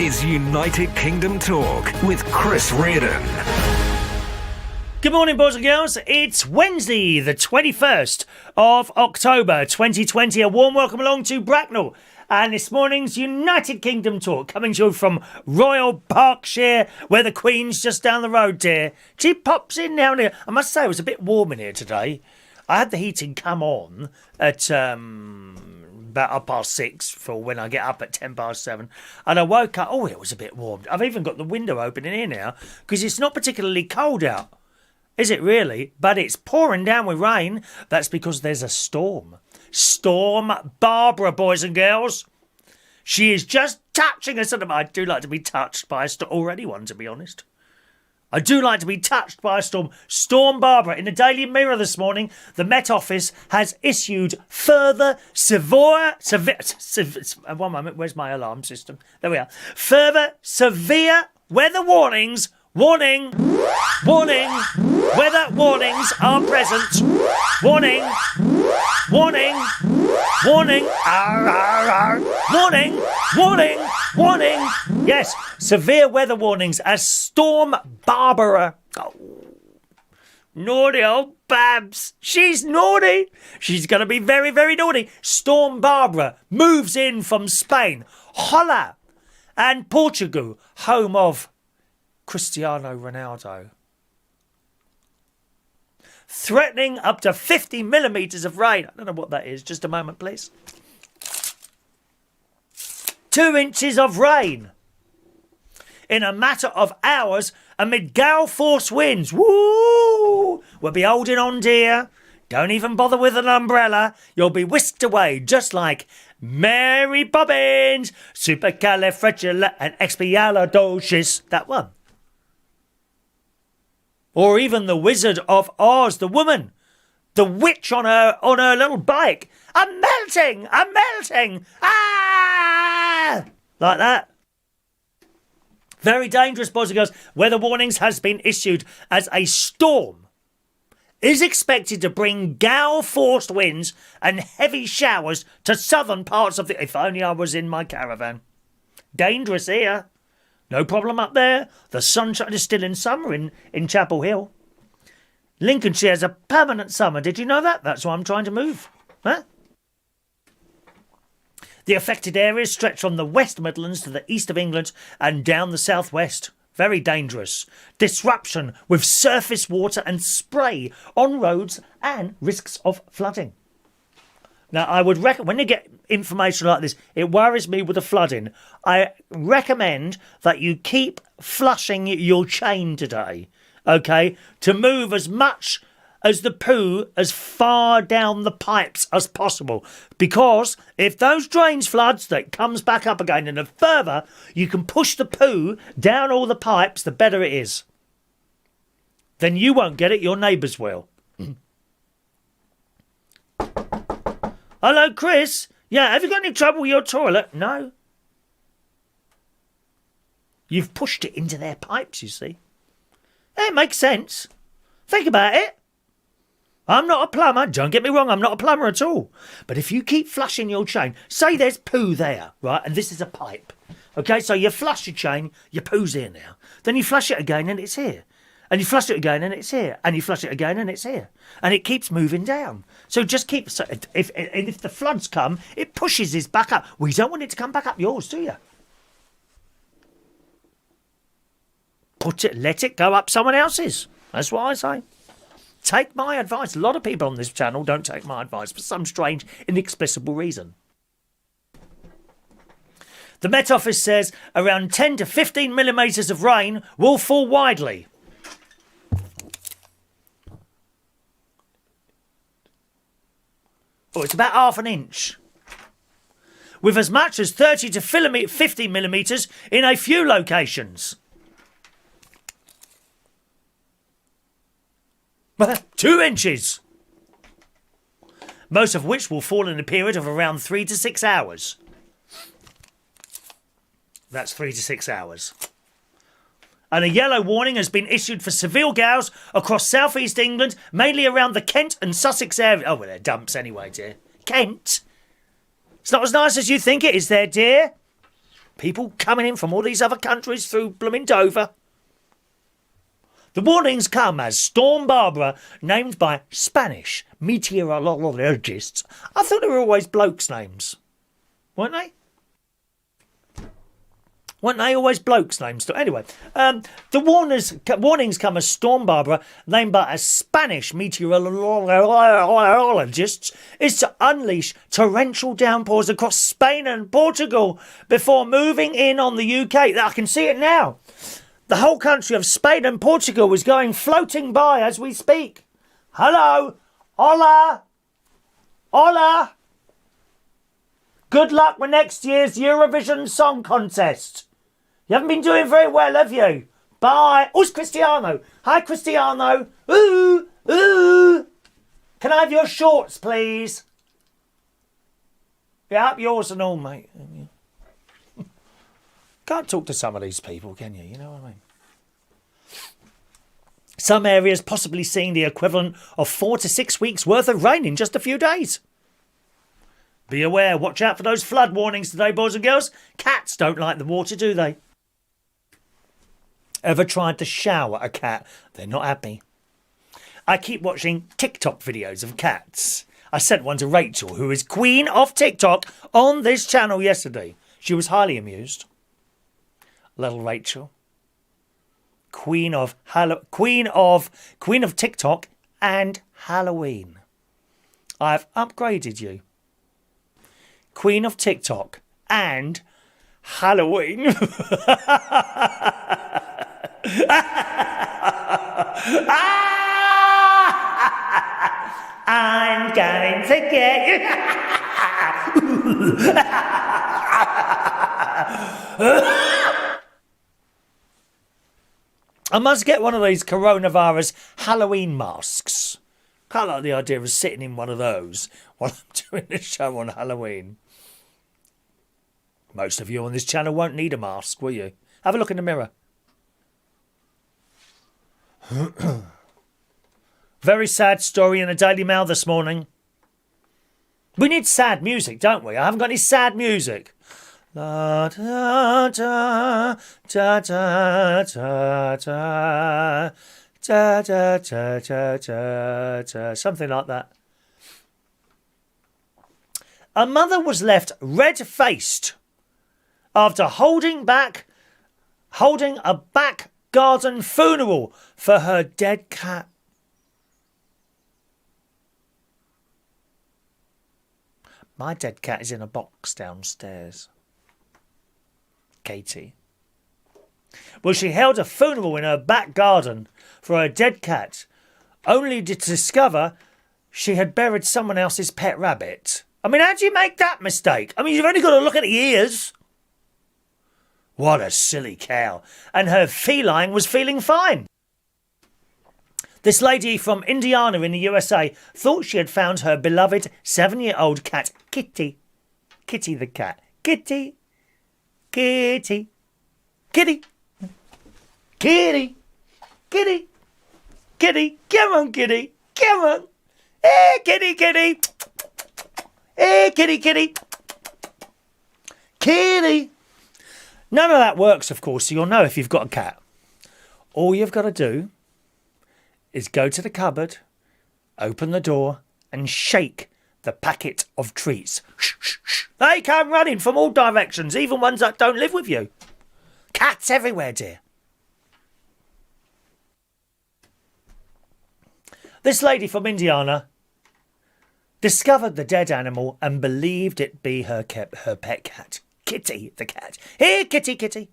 is United Kingdom Talk with Chris Reardon. Good morning, boys and girls. It's Wednesday, the 21st of October 2020. A warm welcome along to Bracknell. And this morning's United Kingdom Talk coming to you from Royal Berkshire, where the Queen's just down the road, dear. She pops in now and here. I must say, it was a bit warm in here today. I had the heating come on at about 6:30 for when I get up at 7:10. And I woke up, it was a bit warm. I've even got the window open in here now because it's not particularly cold out. Is it really? But it's pouring down with rain. That's because there's a storm. Storm Barbara, boys and girls. She is just touching us. I do like to be touched by a storm. Already one, to be honest. I do like to be touched by a storm. Storm Barbara. In the Daily Mirror this morning, the Met Office has issued further severe... One moment, where's my alarm system? There we are. Further severe weather warnings. Warning! Weather warnings are present. Warning! Arr, arr, arr. Warning! Yes, severe weather warnings as Storm Barbara. Oh, naughty old Babs. She's naughty. She's going to be very, very naughty. Storm Barbara moves in from Spain, Holla, and Portugal, home of Cristiano Ronaldo. Threatening up to 50 millimetres of rain. I don't know what that is. Just a moment, please. 2 inches of rain in a matter of hours amid gale force winds. Woo! We'll be holding on, dear. Don't even bother with an umbrella. You'll be whisked away just like Mary Poppins. Supercalifragilisticexpialidocious. That one. Or even the Wizard of Oz, the woman, the witch on her little bike. I'm melting! Ah! Like that. Very dangerous, boys and girls. Weather warnings has been issued as a storm is expected to bring gale-forced winds and heavy showers to southern parts of the... If only I was in my caravan. Dangerous here. No problem up there. The sunshine is still in summer in Chapel Hill. Lincolnshire has a permanent summer. Did you know that? That's why I'm trying to move. Huh? The affected areas stretch from the West Midlands to the east of England and down the southwest. Very dangerous. Disruption with surface water and spray on roads and risks of flooding. Now, I would recommend, when you get information like this, it worries me with the flooding. I recommend that you keep flushing your chain today, okay, to move as much as the poo as far down the pipes as possible. Because if those drains floods, that comes back up again, and the further you can push the poo down all the pipes, the better it is. Then you won't get it, your neighbours will. Hello, Chris. Yeah, have you got any trouble with your toilet? No. You've pushed it into their pipes, you see. It makes sense. Think about it. I'm not a plumber. Don't get me wrong, I'm not a plumber at all. But if you keep flushing your chain, say there's poo there, right, and this is a pipe. Okay, so you flush your chain, your poo's here now. Then you flush it again and it's here. And you flush it again and it's here. And you flush it again and it's here. And it keeps moving down. So just keep... So if the floods come, it pushes his back up. Well, you don't want it to come back up yours, do you? Let it go up someone else's. That's what I say. Take my advice. A lot of people on this channel don't take my advice for some strange, inexplicable reason. The Met Office says around 10 to 15 millimetres of rain will fall widely. It's about half an inch. With as much as 30 to 50 millimetres in a few locations. 2 inches. Most of which will fall in a period of around 3 to 6 hours. That's 3 to 6 hours. And a yellow warning has been issued for severe gales across southeast England, mainly around the Kent and Sussex area. Oh, well, they're dumps anyway, dear. Kent? It's not as nice as you think it is there, dear. People coming in from all these other countries through blooming Dover. The warnings come as Storm Barbara, named by Spanish meteorologists. I thought they were always blokes' names. Weren't they? Weren't they always blokes' names? Anyway, the warnings come as Storm Barbara, named by a Spanish meteorologists, is to unleash torrential downpours across Spain and Portugal before moving in on the UK. I can see it now. The whole country of Spain and Portugal is going floating by as we speak. Hello. Hola. Hola. Good luck with next year's Eurovision Song Contest. You haven't been doing very well, have you? Bye. Oh, it's Cristiano. Hi, Cristiano. Ooh, ooh. Can I have your shorts, please? Yeah, up yours and all, mate. Can't talk to some of these people, can you? You know what I mean? Some areas possibly seeing the equivalent of 4 to 6 weeks' worth of rain in just a few days. Be aware, watch out for those flood warnings today, boys and girls. Cats don't like the water, do they? Ever tried to shower a cat? They're not happy. I keep watching TikTok videos of cats. I sent one to Rachel, who is queen of TikTok, on this channel yesterday. She was highly amused. Little Rachel. Queen of TikTok and Halloween. I've upgraded you. Queen of TikTok and Halloween. I'm going to get you. I must get one of these coronavirus Halloween masks. Quite like the idea of sitting in one of those while I'm doing a show on Halloween. Most of you on this channel won't need a mask, will you? Have a look in the mirror. Very sad story in the Daily Mail this morning. We need sad music, don't we? I haven't got any sad music. Da, da, da, da, da, da, da, da, da, da, da, da, something like that. A mother was left red-faced after holding a back garden funeral for her dead cat. My dead cat is in a box downstairs. Katie. Well, she held a funeral in her back garden for her dead cat, only to discover she had buried someone else's pet rabbit. I mean, how do you make that mistake? I mean, you've only got to look at the ears. What a silly cow. And her feline was feeling fine. This lady from Indiana in the USA thought she had found her beloved 7-year-old cat, Kitty. Kitty the cat. Kitty. Kitty. Kitty. Kitty. Kitty. Kitty. Come on, Kitty. Come on. Hey, Kitty, Kitty. Hey, Kitty, Kitty. Kitty. None of that works, of course, so you'll know if you've got a cat. All you've got to do is go to the cupboard, open the door, and shake the packet of treats. Shh, shh, shh. They come running from all directions, even ones that don't live with you. Cats everywhere, dear. This lady from Indiana discovered the dead animal and believed it be her pet cat, Kitty the cat. Here, Kitty, Kitty.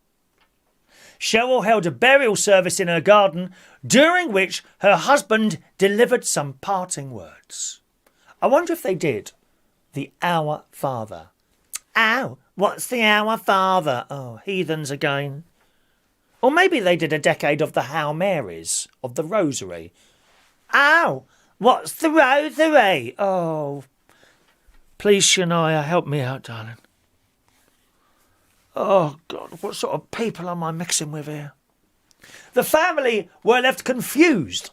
Cheryl held a burial service in her garden, during which her husband delivered some parting words. I wonder if they did the Our Father. Ow, what's the Our Father? Oh, heathens again. Or maybe they did a decade of the Hail Marys, of the Rosary. Ow, what's the Rosary? Oh, please, Shania, help me out, darling. Oh, God, what sort of people am I mixing with here? The family were left confused.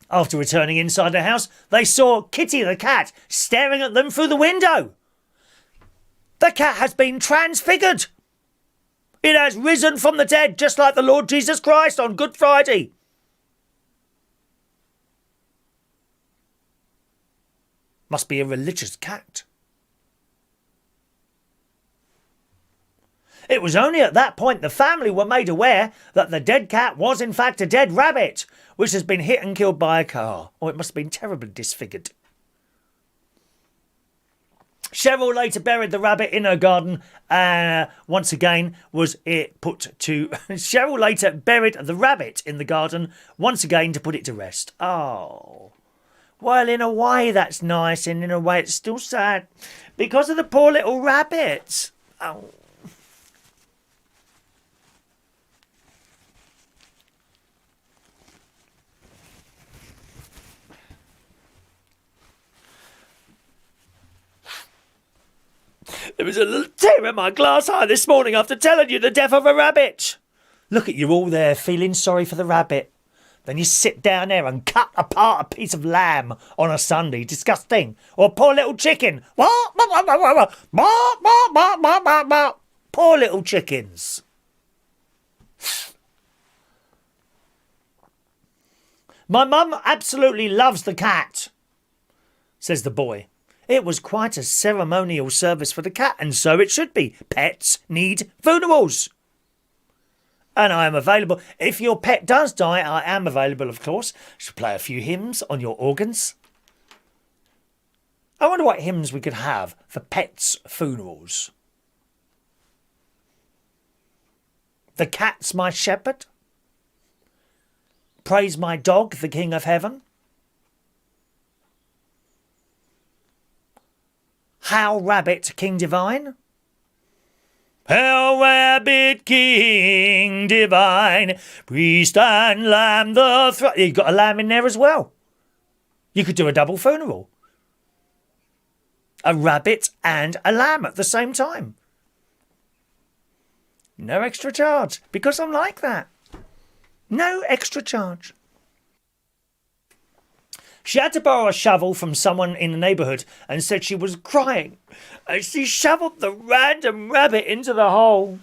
After returning inside the house, they saw Kitty the cat staring at them through the window. The cat has been transfigured. It has risen from the dead, just like the Lord Jesus Christ on Good Friday. Must be a religious cat. It was only at that point the family were made aware that the dead cat was in fact a dead rabbit, which has been hit and killed by a car. Oh, it must have been terribly disfigured. Cheryl later buried the rabbit in her garden. Once again, was it put to... Cheryl later buried the rabbit in the garden once again to put it to rest. Oh. Well, in a way that's nice, and in a way it's still sad. Because of the poor little rabbit. Oh. There was a little tear in my glass eye this morning after telling you the death of a rabbit. Look at you all there feeling sorry for the rabbit. Then you sit down there and cut apart a piece of lamb on a Sunday. Disgusting. Or a poor little chicken. Poor little chickens. My mum absolutely loves the cat, says the boy. It was quite a ceremonial service for the cat, and so it should be. Pets need funerals. And I am available. If your pet does die, I am available, of course. Should play a few hymns on your organs. I wonder what hymns we could have for pets' funerals. The cat's my shepherd. Praise my dog, the King of Heaven. How Rabbit, King Divine. How Rabbit, King Divine, priest and lamb the throne. You've got a lamb in there as well. You could do a double funeral. A rabbit and a lamb at the same time. No extra charge, because I'm like that. No extra charge. She had to borrow a shovel from someone in the neighbourhood and said she was crying as she shovelled the random rabbit into the hole.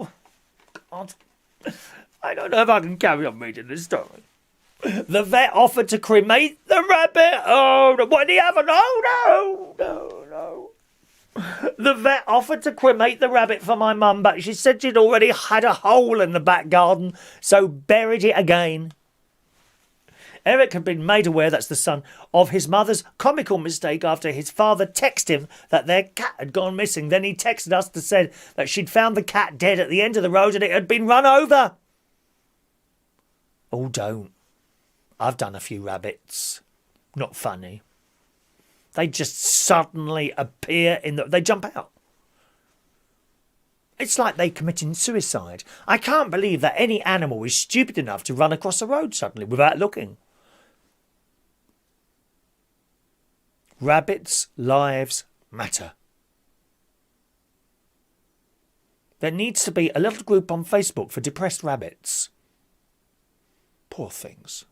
Oh, God. I don't know if I can carry on reading this story. The vet offered to cremate the rabbit. Oh, what did he have? No. The vet offered to cremate the rabbit for my mum, but she said she'd already had a hole in the back garden, so buried it again. Eric had been made aware, that's the son, of his mother's comical mistake after his father texted him that their cat had gone missing. Then he texted us to say that she'd found the cat dead at the end of the road and it had been run over. Oh, don't. I've done a few rabbits. Not funny. They just suddenly appear they jump out. It's like they committing suicide. I can't believe that any animal is stupid enough to run across the road suddenly without looking. Rabbits' lives matter. There needs to be a little group on Facebook for depressed rabbits. Poor things.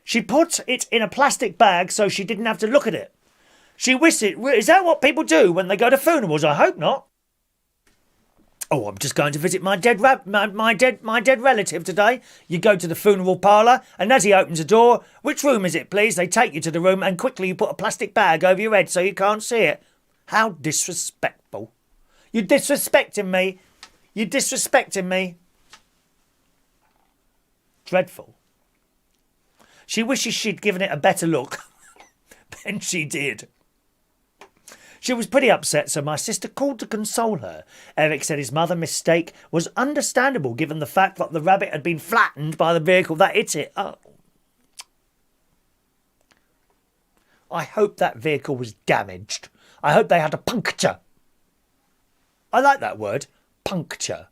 She put it in a plastic bag so she didn't have to look at it. She wished it. Is that what people do when they go to funerals? I hope not. Oh, I'm just going to visit my dead relative today. You go to the funeral parlour, and as he opens the door, which room is it, please? They take you to the room, and quickly you put a plastic bag over your head so you can't see it. How disrespectful. You're disrespecting me. You're disrespecting me. Dreadful. She wishes she'd given it a better look than she did. She was pretty upset, so my sister called to console her. Eric said his mother's mistake was understandable given the fact that the rabbit had been flattened by the vehicle that hit it. Oh. I hope that vehicle was damaged. I hope they had a puncture. I like that word, puncture.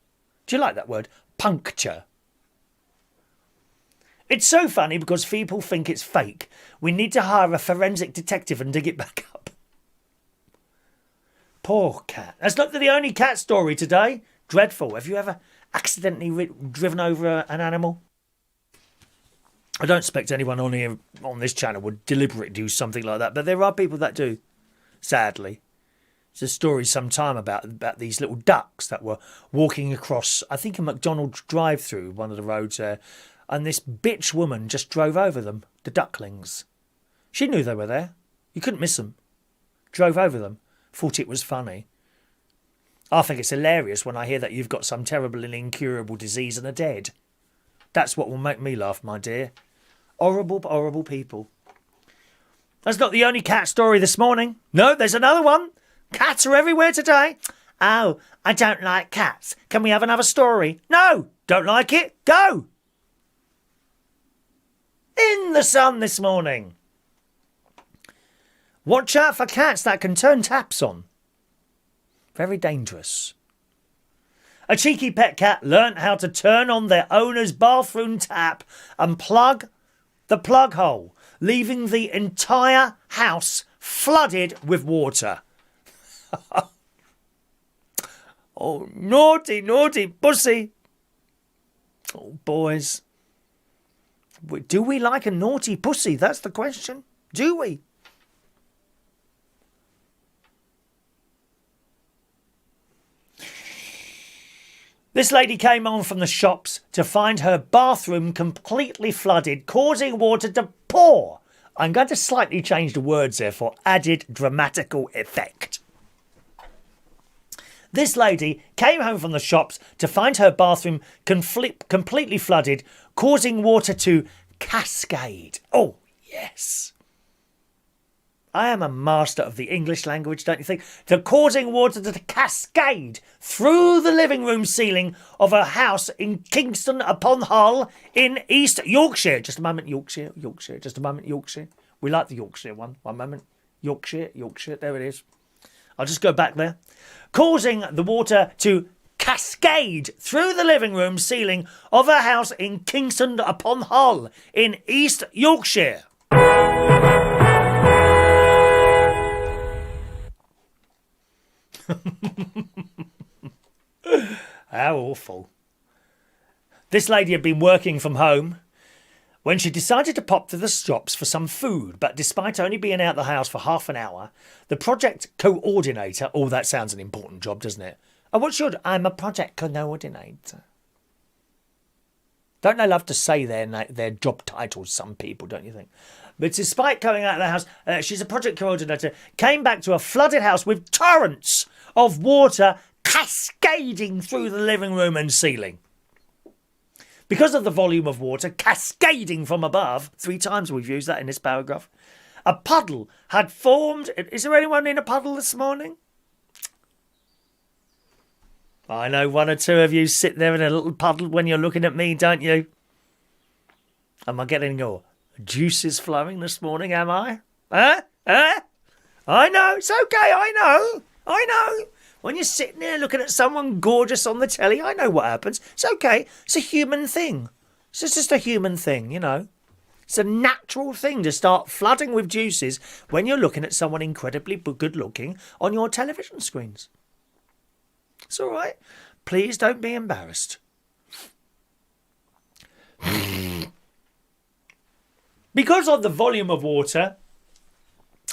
Do you like that word, puncture? It's so funny because people think it's fake. We need to hire a forensic detective and dig it back up. Poor cat. That's not the only cat story today. Dreadful. Have you ever accidentally driven over an animal? I don't expect anyone on this channel would deliberately do something like that, but there are people that do. sadly. There's a story sometime about these little ducks that were walking across, I think, a McDonald's drive-through, one of the roads there, and this bitch woman just drove over them, the ducklings. She knew they were there. You couldn't miss them. Drove over them. Thought it was funny. I think it's hilarious when I hear that you've got some terrible and incurable disease and are dead. That's what will make me laugh, my dear. Horrible, horrible people. That's not the only cat story this morning. No, there's another one. Cats are everywhere today. Oh, I don't like cats. Can we have another story? No, don't like it? Go. In the Sun this morning. Watch out for cats that can turn taps on. Very dangerous. A cheeky pet cat learnt how to turn on their owner's bathroom tap and plug the plug hole, leaving the entire house flooded with water. Oh, naughty, naughty pussy. Oh, boys. Do we like a naughty pussy? That's the question. Do we? This lady came home from the shops to find her bathroom completely flooded, causing water to pour. I'm going to slightly change the words there for added dramatical effect. This lady came home from the shops to find her bathroom completely flooded, causing water to cascade. Oh, yes. I am a master of the English language, don't you think? To causing water to cascade through the living room ceiling of a house in Kingston upon Hull in East Yorkshire. Just a moment, Yorkshire. Just a moment, Yorkshire. We like the Yorkshire one. One moment. Yorkshire. There it is. I'll just go back there. Causing the water to cascade through the living room ceiling of a house in Kingston upon Hull in East Yorkshire. How awful. This lady had been working from home when she decided to pop to the shops for some food, but despite only being out the house for half an hour, the project coordinator... Oh, that sounds an important job, doesn't it? Oh, what's your... I'm a project coordinator. Don't they love to say their job titles, some people, don't you think? But despite going out of the house, she's a project coordinator, came back to a flooded house with torrents of water cascading through the living room and ceiling. Because of the volume of water cascading from above, 3 times we've used that in this paragraph, a puddle had formed. Is there anyone in a puddle this morning? I know 1 or 2 of you sit there in a little puddle when you're looking at me, don't you? Am I getting your juices flowing this morning, am I? Huh? I know, it's okay, I know. When you're sitting there looking at someone gorgeous on the telly, I know what happens. It's okay. It's a human thing. It's just a human thing, you know. It's a natural thing to start flooding with juices when you're looking at someone incredibly good looking on your television screens. It's all right. Please don't be embarrassed. Because of the volume of water,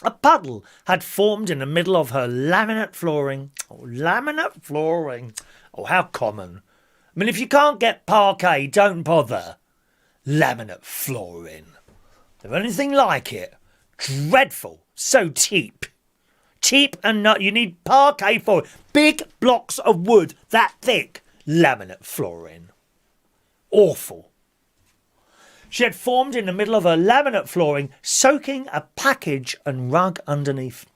a puddle had formed in the middle of her laminate flooring. Oh, laminate flooring. Oh, how common. I mean, if you can't get parquet, don't bother. Laminate flooring. If anything like it. Dreadful. So cheap. Cheap and not. You need parquet for it. Big blocks of wood that thick. Laminate flooring. Awful. She had formed in the middle of her laminate flooring, soaking a package and rug underneath.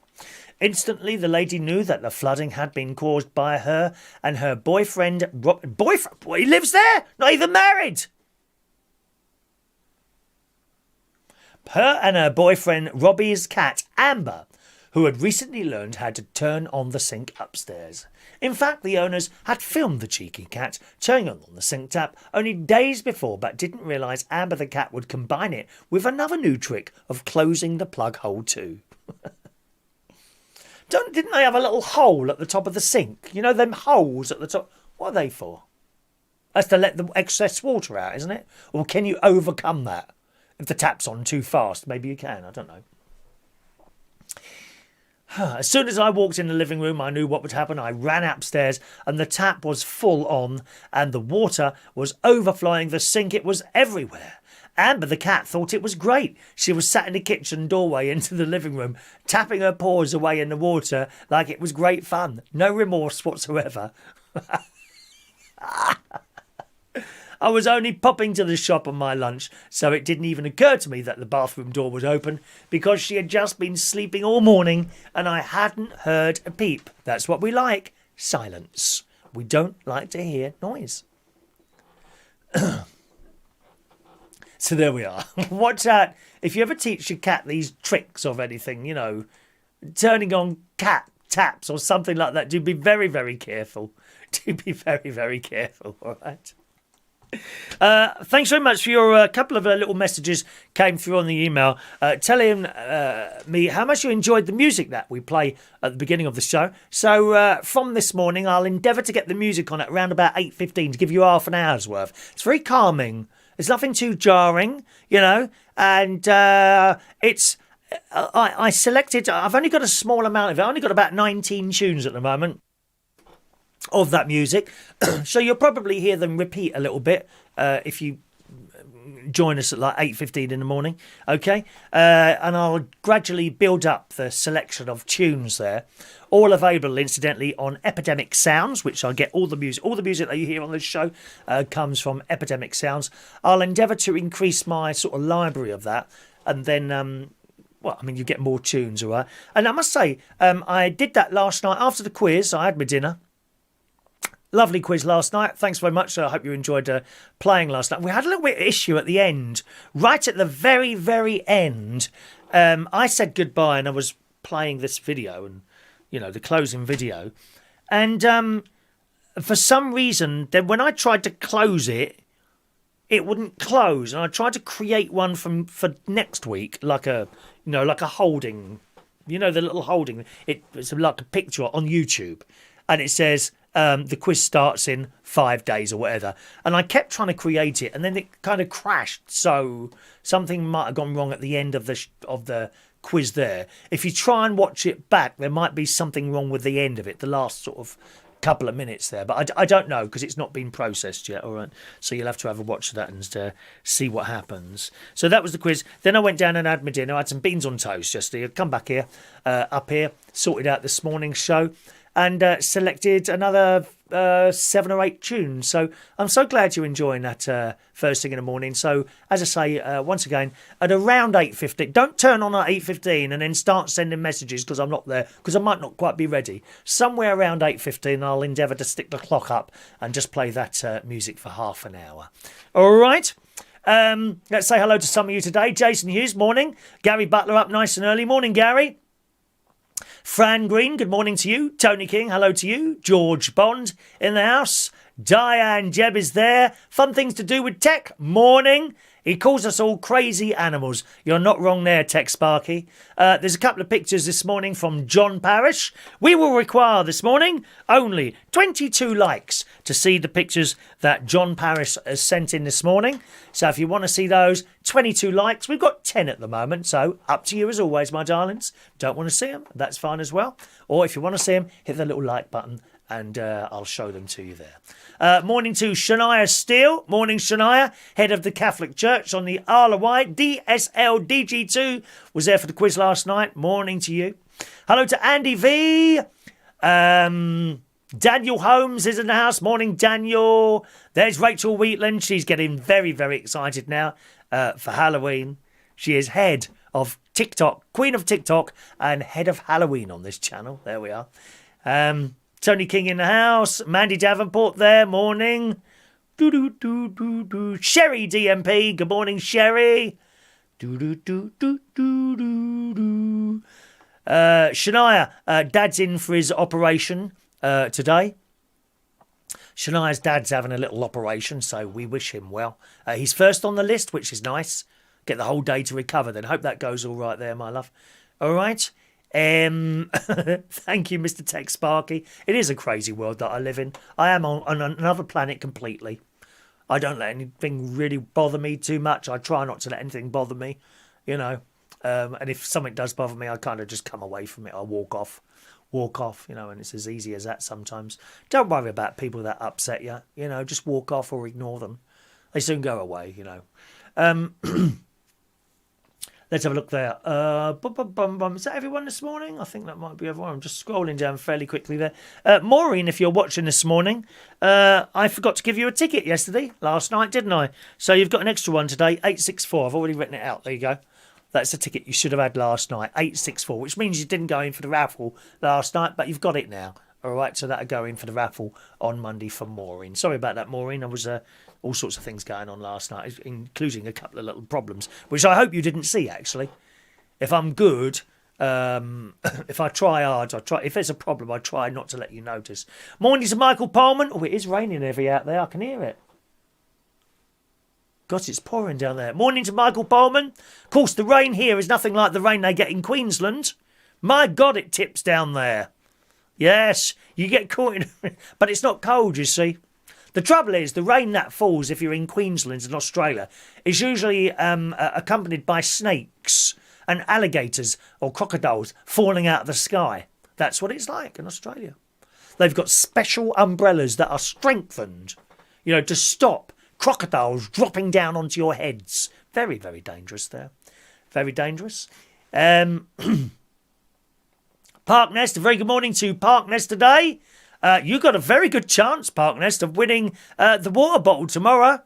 Instantly, the lady knew that the flooding had been caused by her and her boyfriend. Boyfriend? He lives there? Not even married. Her and her boyfriend Robbie's cat, Amber, who had recently learned how to turn on the sink upstairs. In fact, the owners had filmed the cheeky cat turning on the sink tap only days before, but didn't realise Amber the cat would combine it with another new trick of closing the plug hole too. Didn't they have a little hole at the top of the sink? You know, them holes at the top? What are they for? That's to let the excess water out, isn't it? Or can you overcome that? If the tap's on too fast, maybe you can, I don't know. As soon as I walked in the living room, I knew what would happen. I ran upstairs and the tap was full on and the water was overflowing the sink. It was everywhere. Amber the cat thought it was great. She was sat in the kitchen doorway into the living room, tapping her paws away in the water like it was great fun. No remorse whatsoever. I was only popping to the shop on my lunch, so it didn't even occur to me that the bathroom door was open because she had just been sleeping all morning and I hadn't heard a peep. That's what we like. Silence. We don't like to hear noise. So there we are. Watch out. If you ever teach your cat these tricks of anything, you know, turning on cat taps or something like that, do be very, very careful. Do be very, very careful, all right? Thanks very much for your couple of little messages came through on the email telling me how much you enjoyed the music that we play at the beginning of the show. So from this morning, I'll endeavour to get the music on at around about 8:15 to give you half an hour's worth. It's very calming. It's nothing too jarring, you know, and it's... I selected... I've only got a small amount of it. I've only got about 19 tunes at the moment of that music. So you'll probably hear them repeat a little bit if you join us at like 8:15 in the morning, okay? And I'll gradually build up the selection of tunes there. All available, incidentally, on Epidemic Sounds, which I get all the music that you hear on this show comes from Epidemic Sounds. I'll endeavour to increase my sort of library of that, and then... well, I mean, you get more tunes, all right? And I must say, I did that last night after the quiz. I had my dinner. Lovely quiz last night. Thanks very much. I hope you enjoyed playing last night. We had a little bit of issue at the end. Right at the very, very end, I said goodbye and I was playing this video and, you know, the closing video. And for some reason, then when I tried to close it, it wouldn't close. And I tried to create one for next week, like a holding, you know, the little holding. It's like a picture on YouTube. And it says... the quiz starts in 5 days or whatever. And I kept trying to create it and then it kind of crashed. So something might have gone wrong at the end of the quiz there. If you try and watch it back, there might be something wrong with the end of it, the last sort of couple of minutes there. But I don't know because it's not been processed yet. All right. So you'll have to have a watch of that and see what happens. So that was the quiz. Then I went down and had my dinner. I had some beans on toast just to come back here, up here, sorted out this morning's show. And selected another 7 or 8 tunes. So I'm so glad you're enjoying that first thing in the morning. So as I say, once again, at around 8:15, don't turn on at 8:15 and then start sending messages because I'm not there, because I might not quite be ready. Somewhere around 8:15, I'll endeavour to stick the clock up and just play that music for half an hour. All right. Let's say hello to some of you today. Jason Hughes, morning. Gary Butler up nice and early. Morning, Gary. Fran Green, good morning to you. Tony King, hello to you. George Bond in the house. Diane Jebb is there. Fun things to do with tech. Morning. He calls us all crazy animals. You're not wrong there, Tech Sparky. There's a couple of pictures this morning from John Parrish. We will require this morning only 22 likes to see the pictures that John Parrish has sent in this morning. So if you want to see those, 22 likes. We've got 10 at the moment, so up to you as always, my darlings. Don't want to see them? That's fine as well. Or if you want to see them, hit the little like button and I'll show them to you there. Morning to Shania Steele. Morning, Shania, head of the Catholic Church on the Isle of Wight. DSL DG2 was there for the quiz last night. Morning to you. Hello to Andy V. Daniel Holmes is in the house. Morning, Daniel. There's Rachel Wheatland. She's getting very, very excited now for Halloween. She is head of TikTok, Queen of TikTok, and head of Halloween on this channel. There we are. Tony King in the house. Mandy Davenport there. Morning. Sherry DMP. Good morning, Sherry. Shania, Dad's in for his operation today. Shania's dad's having a little operation, so we wish him well. He's first on the list, which is nice. Get the whole day to recover then. Hope that goes all right there, my love. All right. Thank you, Mr. Tech Sparky. It is a crazy world that I live in. I am on another planet completely. I don't let anything really bother me too much. I try not to let anything bother me. You know, And if something does bother me, I kind of just come away from it. I walk off, and it's as easy as that sometimes. Don't worry about people that upset you, just walk off or ignore them. They soon go away, Let's have a look there. Is that everyone this morning? I think that might be everyone. I'm just scrolling down fairly quickly there. Maureen, if you're watching this morning, I forgot to give you a ticket last night, didn't I? So you've got an extra one today, 864. I've already written it out. There you go. That's the ticket you should have had last night, 864, which means you didn't go in for the raffle last night, but you've got it now. All right, so that'll go in for the raffle on Monday for Maureen. Sorry about that, Maureen. There was all sorts of things going on last night, including a couple of little problems, which I hope you didn't see, actually. If I'm good, if I try hard, if there's a problem, I try not to let you notice. Morning to Michael Pullman. Oh, it is raining heavy out there. I can hear it. God, it's pouring down there. Morning to Michael Pullman. Of course, the rain here is nothing like the rain they get in Queensland. My God, it tips down there. Yes, you get caught in... But it's not cold, you see. The trouble is, the rain that falls if you're in Queensland and Australia is usually accompanied by snakes and alligators or crocodiles falling out of the sky. That's what it's like in Australia. They've got special umbrellas that are strengthened, to stop crocodiles dropping down onto your heads. Very, very dangerous there. Very dangerous. Parknest, a very good morning to Parknest today. You got a very good chance, Parknest, of winning the water bottle tomorrow.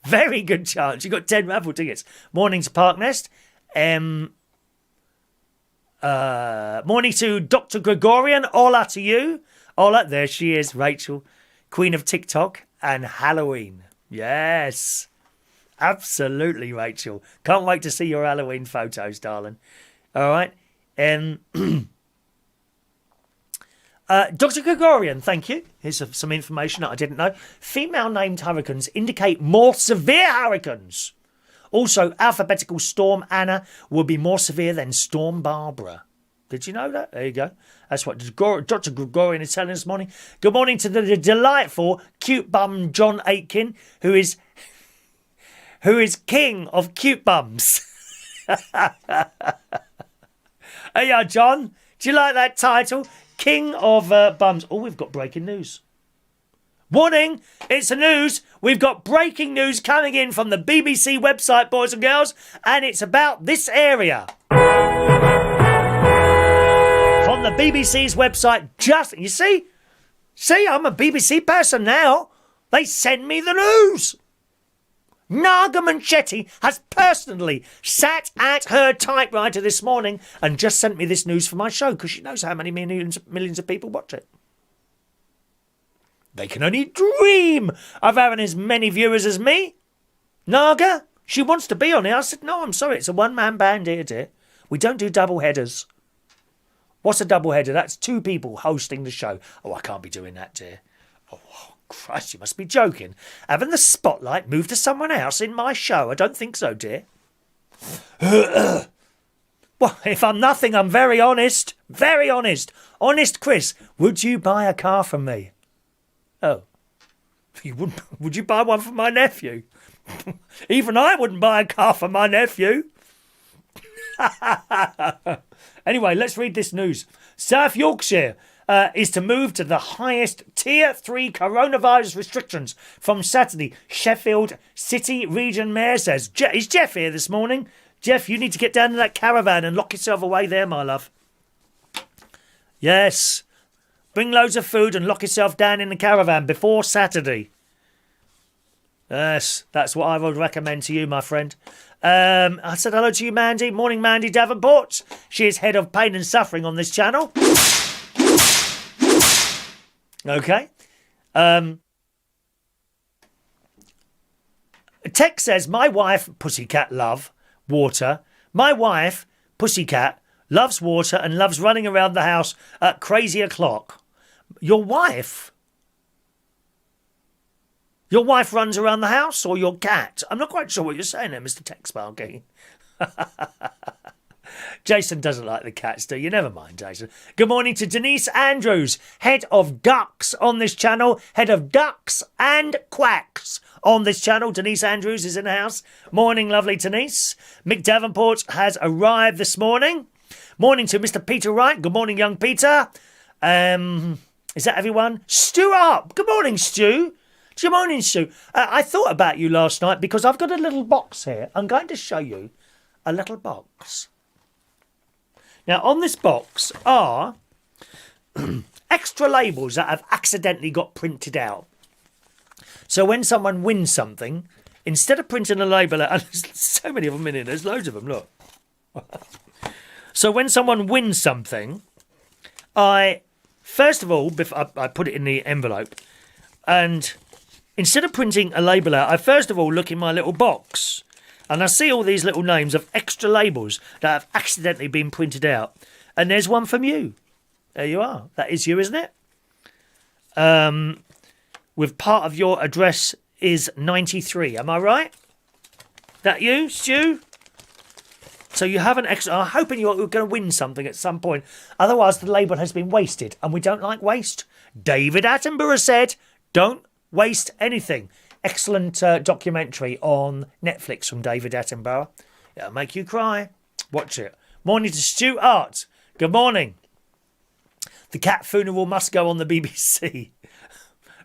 Very good chance. You got 10 raffle tickets. Morning to Parknest. Morning to Dr. Gregorian. Hola to you. Hola, there she is, Rachel, Queen of TikTok and Halloween. Yes, absolutely, Rachel. Can't wait to see your Halloween photos, darling. All right. Dr. Gregorian, thank you. Here's some information that I didn't know. Female-named hurricanes indicate more severe hurricanes. Also, alphabetical Storm Anna will be more severe than Storm Barbara. Did you know that? There you go. That's what Dr. Gregorian is telling us this morning. Good morning to the delightful, cute bum John Aitken, who is king of cute bums. Hey, John, do you like that title? King of bums. Oh, we've got breaking news. Warning, it's the news. We've got breaking news coming in from the BBC website, boys and girls, and it's about this area. From the BBC's website, you see, I'm a BBC person now. They send me the news. Naga Manchetti has personally sat at her typewriter this morning and just sent me this news for my show because she knows how many millions of people watch it. They can only dream of having as many viewers as me. Naga, she wants to be on here. I said, no, I'm sorry, it's a one-man band here, dear. We don't do double headers. What's a double header? That's two people hosting the show. Oh, I can't be doing that, dear. Oh, Christ, you must be joking. Having the spotlight moved to someone else in my show? I don't think so, dear. Well, if I'm nothing, I'm very honest. Very honest. Honest Chris, would you buy a car from me? Oh. You wouldn't? Would you buy one for my nephew? Even I wouldn't buy a car for my nephew. Anyway, let's read this news. South Yorkshire is to move to the highest Tier 3 coronavirus restrictions from Saturday. Sheffield City Region Mayor says. Is Jeff here this morning? Jeff, you need to get down to that caravan and lock yourself away there, my love. Yes. Bring loads of food and lock yourself down in the caravan before Saturday. Yes, that's what I would recommend to you, my friend. I said hello to you, Mandy. Morning, Mandy Davenport. She is head of pain and suffering on this channel. Okay. Tex says, my wife, Pussycat, love water. My wife, Pussycat, loves water and loves running around the house at crazy o'clock. Your wife? Your wife runs around the house or your cat? I'm not quite sure what you're saying there, Mr. Tex Sparky. Jason doesn't like the cats, do you? Never mind, Jason. Good morning to Denise Andrews, head of ducks on this channel, head of ducks and quacks on this channel. Denise Andrews is in the house. Morning, lovely Denise. Mick Davenport has arrived this morning. Morning to Mr. Peter Wright. Good morning, young Peter. Is that everyone? Stu up. Good morning, Stu. Good morning, Stu. I thought about you last night because I've got a little box here. I'm going to show you a little box. Now, on this box are extra labels that have accidentally got printed out. So when someone wins something, instead of printing a label out, and there's so many of them in here, there's loads of them, look. So when someone wins something, first of all, I put it in the envelope, and instead of printing a label out, I first of all look in my little box, and I see all these little names of extra labels that have accidentally been printed out. And there's one from you. There you are. That is you, isn't it? With part of your address is 93. Am I right? That you, Stu? So you have an extra. I'm hoping you're going to win something at some point. Otherwise, the label has been wasted. And we don't like waste. David Attenborough said, don't waste anything. Excellent documentary on Netflix from David Attenborough. It'll make you cry. Watch it. Morning to Stu Art. Good morning. The cat funeral must go on the BBC.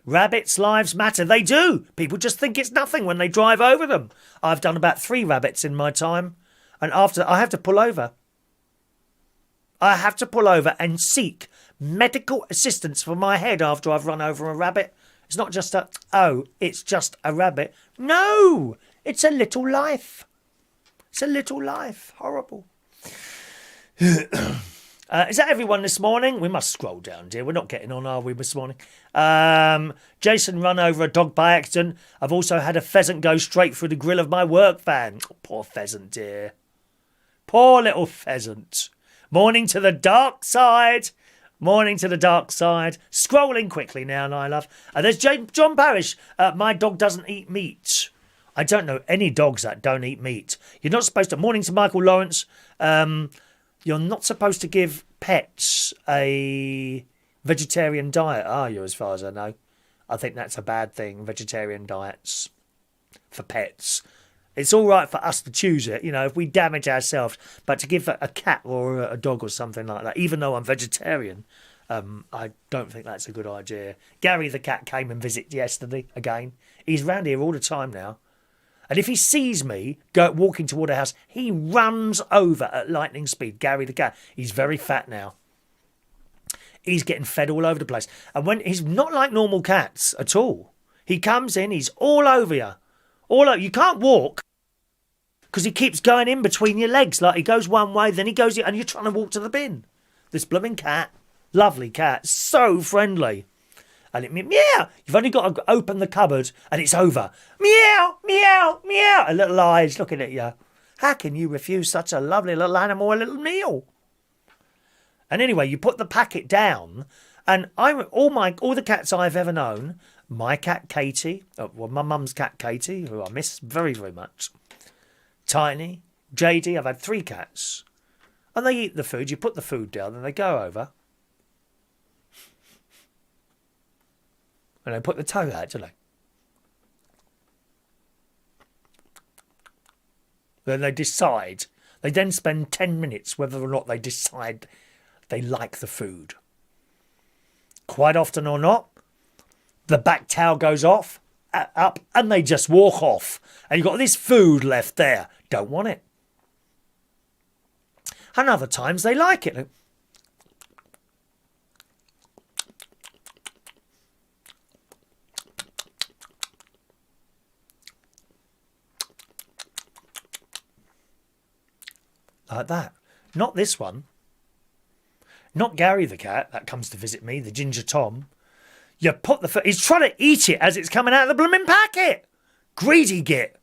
Rabbits' lives matter. They do. People just think it's nothing when they drive over them. I've done about 3 rabbits in my time. And after, I have to pull over. I have to pull over and seek medical assistance for my head after I've run over a rabbit. It's not just it's just a rabbit. No, it's a little life. It's a little life. Horrible. Is that everyone this morning? We must scroll down, dear. We're not getting on, are we, this morning? Jason run over a dog by accident. I've also had a pheasant go straight through the grill of my work van. Oh, poor pheasant, dear. Poor little pheasant. Morning to the dark side. Morning to the dark side. Scrolling quickly now, and I love. There's John Parrish. My dog doesn't eat meat. I don't know any dogs that don't eat meat. You're not supposed to. Morning to Michael Lawrence. You're not supposed to give pets a vegetarian diet, are you, as far as I know? I think that's a bad thing, vegetarian diets for pets. It's all right for us to choose it, you know, if we damage ourselves. But to give a cat or a dog or something like that, even though I'm vegetarian, I don't think that's a good idea. Gary the cat came and visited yesterday again. He's round here all the time now. And if he sees me walking toward a house, he runs over at lightning speed. Gary the cat. He's very fat now. He's getting fed all over the place. And when he's not like normal cats at all. He comes in, he's all over you. All over. You can't walk because he keeps going in between your legs. Like he goes one way, then he goes, and you're trying to walk to the bin. This blooming cat, lovely cat, so friendly. And it meow. You've only got to open the cupboard and it's over. Meow, meow, meow. A little eyes looking at you. How can you refuse such a lovely little animal a little meal? And anyway, you put the packet down, and all the cats I've ever known. My cat Katie, my mum's cat Katie, who I miss very, very much. Tiny, JD, I've had 3 cats. And they eat the food, you put the food down, and they go over. And they put the tongue out, don't they? Then they decide. They then spend 10 minutes whether or not they decide they like the food. Quite often or not, the back towel goes up, and they just walk off. And you've got this food left there. Don't want it. And other times they like it. Like that. Not this one. Not Gary the cat that comes to visit me, the Ginger Tom. You put the... He's trying to eat it as it's coming out of the blooming packet. Greedy git.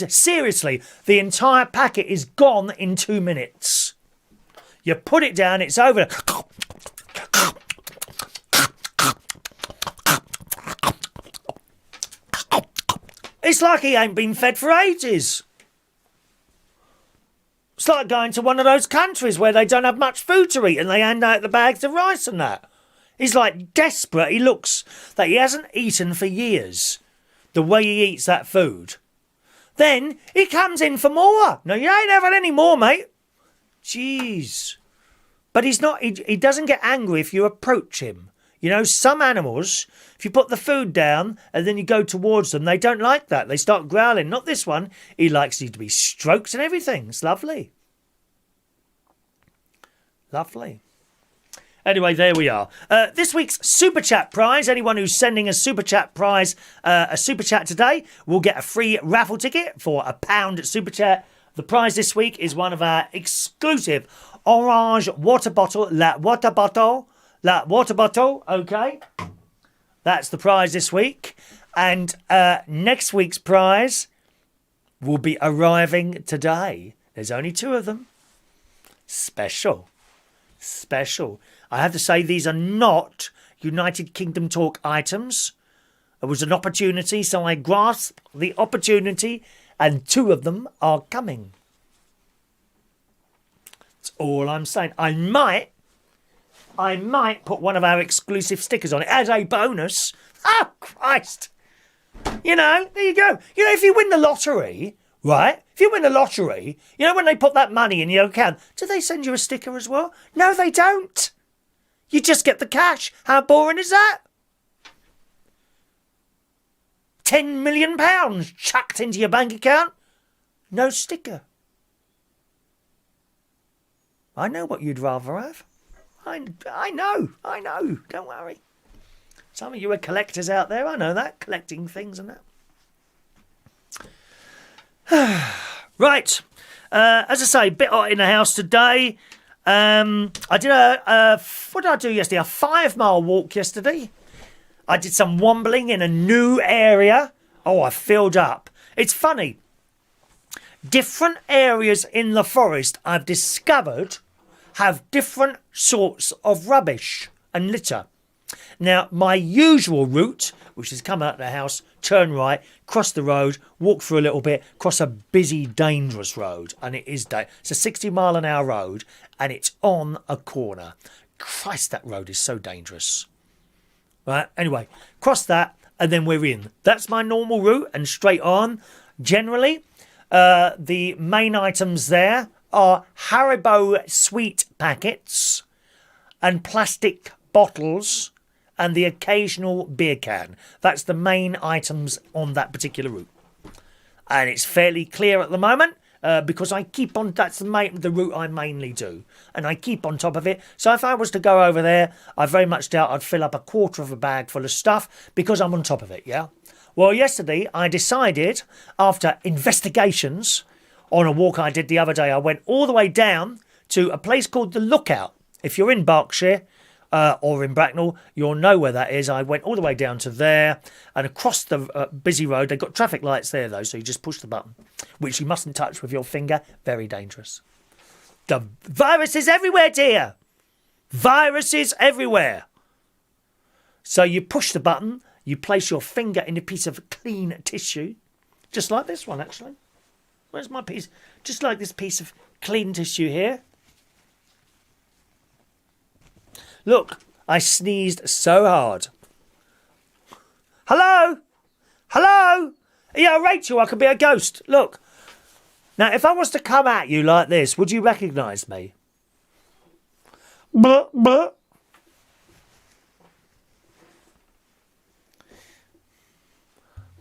Seriously, the entire packet is gone in 2 minutes. You put it down, it's over. It's like he ain't been fed for ages. It's like going to one of those countries where they don't have much food to eat and they hand out the bags of rice and that. He's like desperate. He looks that he hasn't eaten for years. The way he eats that food. Then he comes in for more. No, you ain't having any more, mate. Jeez. But he's not. He doesn't get angry if you approach him. You know, some animals, if you put the food down and then you go towards them, they don't like that. They start growling. Not this one. He likes you to be stroked and everything. It's lovely. Lovely. Anyway, there we are. This week's Super Chat prize, anyone who's sending a Super Chat prize, a Super Chat today, will get a free raffle ticket for £1 at Super Chat. The prize this week is one of our exclusive orange water bottle, la water bottle, okay? That's the prize this week. And next week's prize will be arriving today. There's only 2 of them. Special. I have to say these are not United Kingdom Talk items. It was an opportunity, so I grasped the opportunity, and 2 of them are coming. That's all I'm saying. I might put one of our exclusive stickers on it as a bonus. Oh, Christ. You know, there you go. You know, if you win the lottery, right? If you win the lottery, you know when they put that money in your account, do they send you a sticker as well? No, they don't. You just get the cash. How boring is that? £10 million chucked into your bank account. No sticker. I know what you'd rather have. I know. Don't worry. Some of you are collectors out there. I know that. Collecting things and that. Right. As I say, a bit hot in the house today. I did what did I do yesterday? A 5-mile walk yesterday. I did some wombling in a new area. Oh, I filled up. It's funny. Different areas in the forest I've discovered have different sorts of rubbish and litter. Now, my usual route, which is come out of the house, turn right, cross the road, walk for a little bit, cross a busy, dangerous road. And it is it's a 60-mile-an-hour road, and it's on a corner. Christ, that road is so dangerous. Right, anyway, cross that, and then we're in. That's my normal route, and straight on. Generally, the main items there are Haribo sweet packets and plastic bottles and the occasional beer can. That's the main items on that particular route. And it's fairly clear at the moment because I keep on, that's the route I mainly do. And I keep on top of it. So if I was to go over there, I very much doubt I'd fill up a quarter of a bag full of stuff because I'm on top of it, yeah? Well, yesterday I decided, after investigations on a walk I did the other day, I went all the way down to a place called The Lookout. If you're in Berkshire, or in Bracknell, you'll know where that is. I went all the way down to there and across the busy road. They've got traffic lights there, though, so you just push the button, which you mustn't touch with your finger. Very dangerous. The virus is everywhere, dear. Viruses everywhere. So you push the button, you place your finger in a piece of clean tissue, just like this one, actually. Where's my piece? Just like this piece of clean tissue here. Look, I sneezed so hard. Hello? Hello? Yeah, Rachel, I could be a ghost. Look. Now, if I was to come at you like this, would you recognise me? Buh, buh.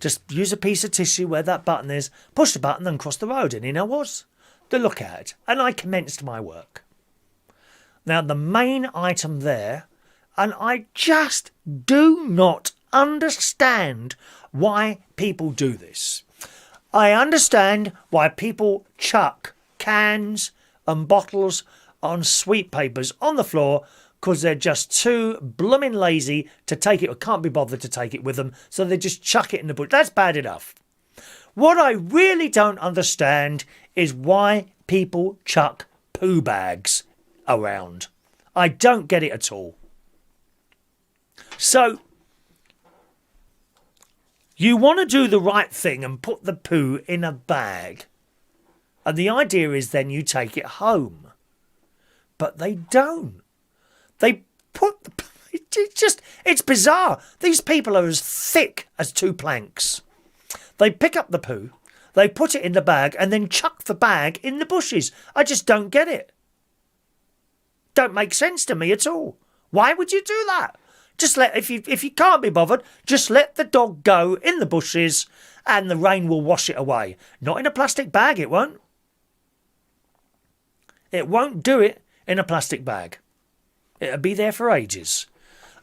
Just use a piece of tissue where that button is, push the button and cross the road, and in I was. The Lookout. And I commenced my work. Now, the main item there, and I just do not understand why people do this. I understand why people chuck cans and bottles on sweet papers on the floor because they're just too blooming lazy to take it or can't be bothered to take it with them, so they just chuck it in the bush. That's bad enough. What I really don't understand is why people chuck poo bags around. I don't get it at all. So, you want to do the right thing and put the poo in a bag. And the idea is then you take it home. But they don't. They put... It's bizarre. These people are as thick as two planks. They pick up the poo, they put it in the bag, and then chuck the bag in the bushes. I just don't get it. Don't make sense to me at all. Why would you do that? Just if you can't be bothered, just let the dog go in the bushes and the rain will wash it away. Not in a plastic bag, it won't. It won't do it in a plastic bag. It'll be there for ages.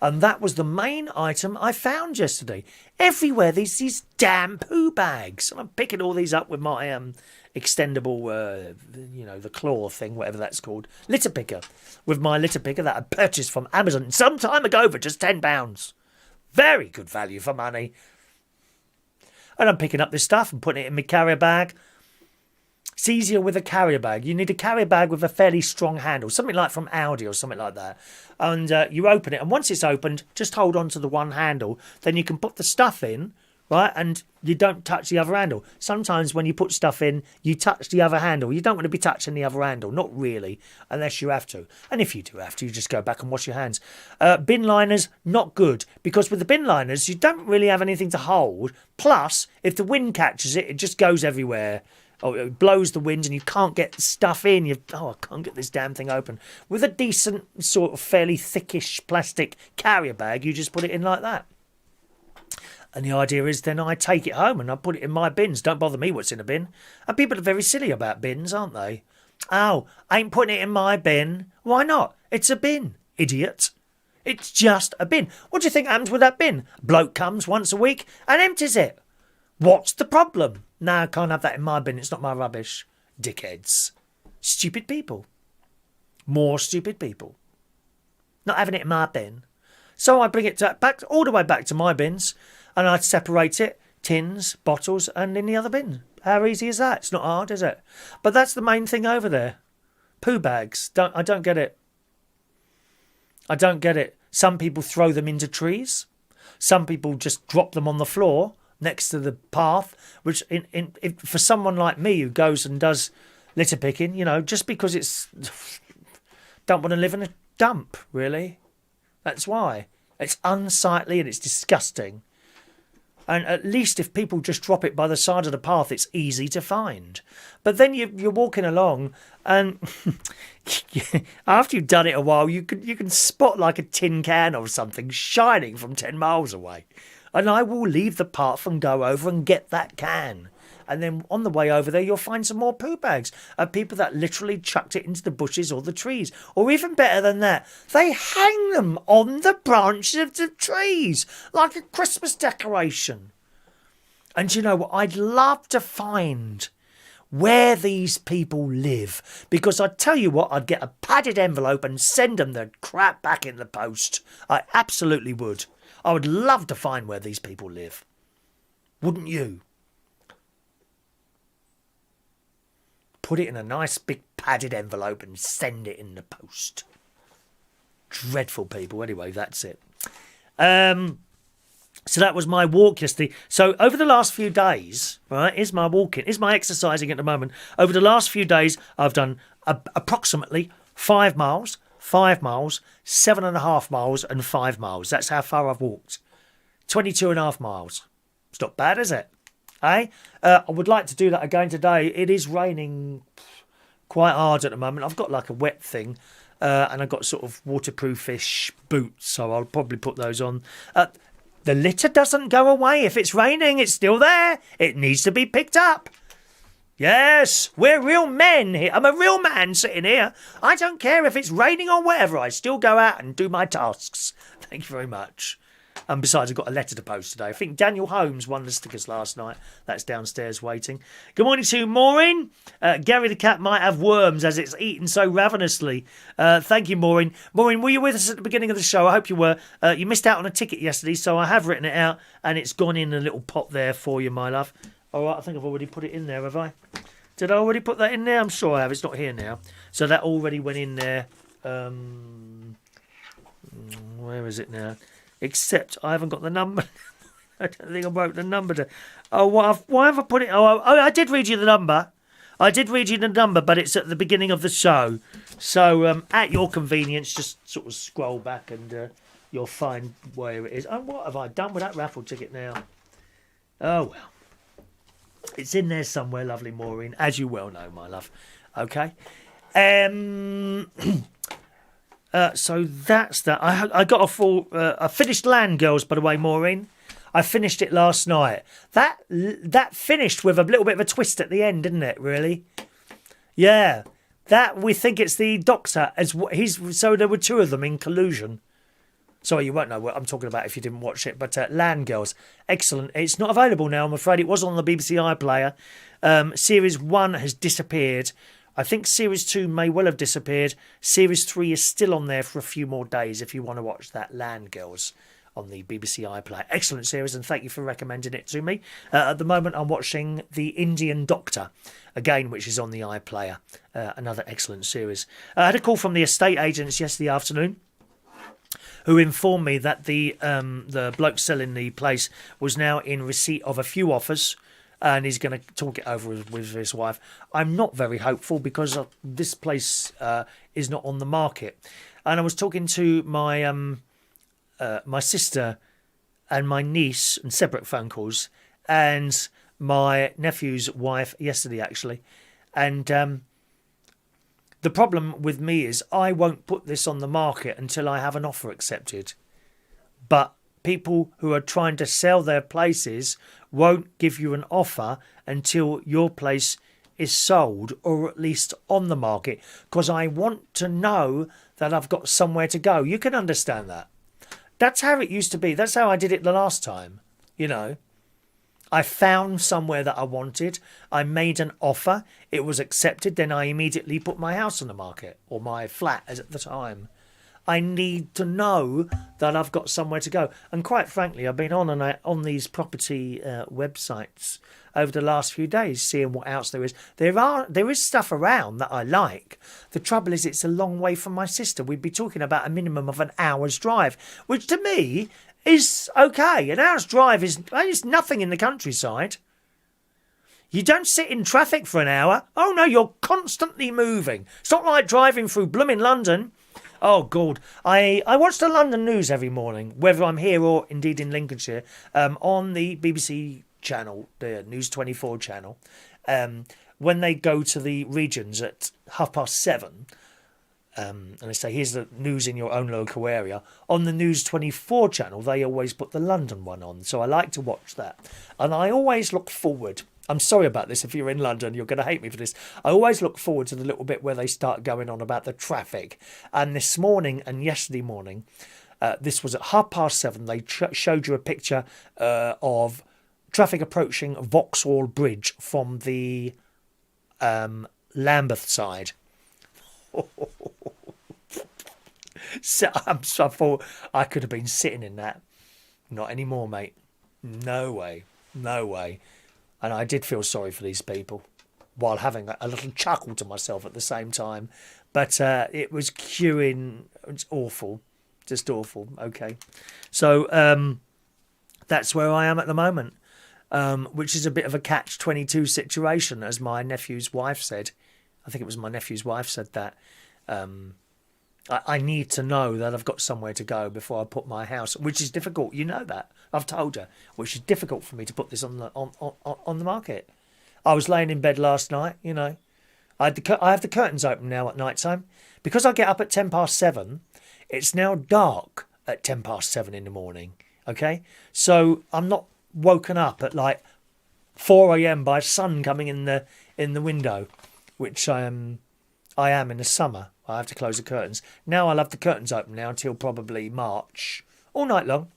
And that was the main item I found yesterday. Everywhere, these damn poo bags. And I'm picking all these up with my extendable, the claw thing, whatever that's called. Litter picker. With my litter picker that I purchased from Amazon some time ago for just £10. Very good value for money. And I'm picking up this stuff and putting it in my carrier bag. It's easier with a carrier bag. You need a carrier bag with a fairly strong handle, something like from Audi or something like that. And you open it, and once it's opened, just hold on to the one handle. Then you can put the stuff in, right? And you don't touch the other handle. Sometimes when you put stuff in, you touch the other handle. You don't want to be touching the other handle, not really, unless you have to. And if you do have to, you just go back and wash your hands. Bin liners, not good, because with the bin liners, you don't really have anything to hold. Plus, if the wind catches it, it just goes everywhere. Oh, it blows the wind and you can't get the stuff in. I can't get this damn thing open. With a decent, sort of fairly thickish plastic carrier bag, you just put it in like that. And the idea is then I take it home and I put it in my bins. Don't bother me what's in a bin. And people are very silly about bins, aren't they? Oh, I ain't putting it in my bin. Why not? It's a bin, idiot. It's just a bin. What do you think happens with that bin? A bloke comes once a week and empties it. What's the problem? No, I can't have that in my bin. It's not my rubbish. Dickheads. Stupid people. More stupid people. Not having it in my bin. So I bring it back all the way back to my bins and I separate it, tins, bottles and in the other bin. How easy is that? It's not hard, is it? But that's the main thing over there. Poo bags. I don't get it. I don't get it. Some people throw them into trees. Some people just drop them on the floor next to the path, which for someone like me who goes and does litter picking, just because it's... don't want to live in a dump, really. That's why. It's unsightly and it's disgusting. And at least if people just drop it by the side of the path, it's easy to find. But then you're walking along and after you've done it a while, you can spot like a tin can or something shining from 10 miles away. And I will leave the path and go over and get that can. And then on the way over there, you'll find some more poo bags of people that literally chucked it into the bushes or the trees. Or even better than that, they hang them on the branches of the trees like a Christmas decoration. And you know what? I'd love to find where these people live. Because I tell you what, I'd get a padded envelope and send them the crap back in the post. I absolutely would. I would love to find where these people live. Wouldn't you? Put it in a nice big padded envelope and send it in the post. Dreadful people. Anyway, that's it. So that was my walk yesterday. So over the last few days, right, is my walking, is my exercising at the moment. Over the last few days, I've done approximately 5 miles, 5 miles, 7.5 miles and 5 miles. That's how far I've walked. 22.5 miles. It's not bad, is it? Eh? I would like to do that again today. It is raining quite hard at the moment. I've got like a wet thing and I've got sort of waterproofish boots, so I'll probably put those on. The litter doesn't go away. If it's raining, it's still there. It needs to be picked up. Yes, we're real men here. I'm a real man sitting here. I don't care if it's raining or whatever. I still go out and do my tasks. Thank you very much. And besides, I've got a letter to post today. I think Daniel Holmes won the stickers last night. That's downstairs waiting. Good morning to Maureen. Gary the cat might have worms as it's eaten so ravenously. Thank you, Maureen. Maureen, were you with us at the beginning of the show? I hope you were. You missed out on a ticket yesterday, so I have written it out, and it's gone in a little pot there for you, my love. All right, I think I've already put it in there, have I? Did I already put that in there? I'm sure I have. It's not here now. So that already went in there. Where is it now? Except I haven't got the number. I don't think I wrote the number down. Oh, why have I put it? Oh, I did read you the number. I did read you the number, but it's at the beginning of the show. So at your convenience, just sort of scroll back and you'll find where it is. And what have I done with that raffle ticket now? Oh, well. It's in there somewhere, lovely Maureen, as you well know, my love. Okay. So that's that. I got I finished Land Girls, by the way, Maureen. I finished it last night. That finished with a little bit of a twist at the end, didn't it? Really? Yeah. That we think it's the Doctor as so there were two of them in collusion. Sorry, you won't know what I'm talking about if you didn't watch it. But Land Girls, excellent. It's not available now, I'm afraid. It was on the BBC iPlayer. Series 1 has disappeared. I think Series 2 may well have disappeared. Series 3 is still on there for a few more days if you want to watch that Land Girls on the BBC iPlayer. Excellent series, and thank you for recommending it to me. At the moment, I'm watching The Indian Doctor, again, which is on the iPlayer. Another excellent series. I had a call from the estate agents yesterday afternoon, who informed me that the bloke selling the place was now in receipt of a few offers, and he's going to talk it over with his wife. I'm not very hopeful because this place is not on the market. And I was talking to my my sister and my niece on separate phone calls, and my nephew's wife yesterday, actually. And the problem with me is I won't put this on the market until I have an offer accepted. But people who are trying to sell their places won't give you an offer until your place is sold, or at least on the market, because I want to know that I've got somewhere to go. You can understand that. That's how it used to be. That's how I did it the last time, you know. I found somewhere that I wanted. I made an offer. It was accepted. Then I immediately put my house on the market, or my flat as at the time. I need to know that I've got somewhere to go. And quite frankly, I've been on these property websites over the last few days, seeing what else there is. There is stuff around that I like. The trouble is, it's a long way from my sister. We'd be talking about a minimum of an hour's drive, which to me is okay. An hour's drive is nothing in the countryside. You don't sit in traffic for an hour. Oh no, you're constantly moving. It's not like driving through blooming London. Oh, God. I watch the London news every morning, whether I'm here or indeed in Lincolnshire, on the BBC channel, the News 24 channel. When they go to the regions at 7:30, and they say, here's the news in your own local area. On the News 24 channel, they always put the London one on. So I like to watch that. And I always look forward. I'm sorry about this. If you're in London, you're going to hate me for this. I always look forward to the little bit where they start going on about the traffic. And this morning and yesterday morning, this was at 7:30. They showed you a picture of traffic approaching Vauxhall Bridge from the Lambeth side. So I thought I could have been sitting in that. Not anymore, mate. No way. No way. And I did feel sorry for these people while having a little chuckle to myself at the same time. But it was queuing. It's awful. Just awful. Okay. So that's where I am at the moment, which is a bit of a catch-22 situation, as my nephew's wife said. I think it was my nephew's wife said that. I need to know that I've got somewhere to go before I put my house, which is difficult. You know that. I've told her, which is difficult for me to put this on the market. I was laying in bed last night, you know. I have the curtains open now at night time. Because I get up at 7:10, it's now dark at 7:10 in the morning, okay? So I'm not woken up at like 4 a.m. by sun coming in the window, which I am in the summer. I have to close the curtains. Now I'll have the curtains open now until probably March. All night long.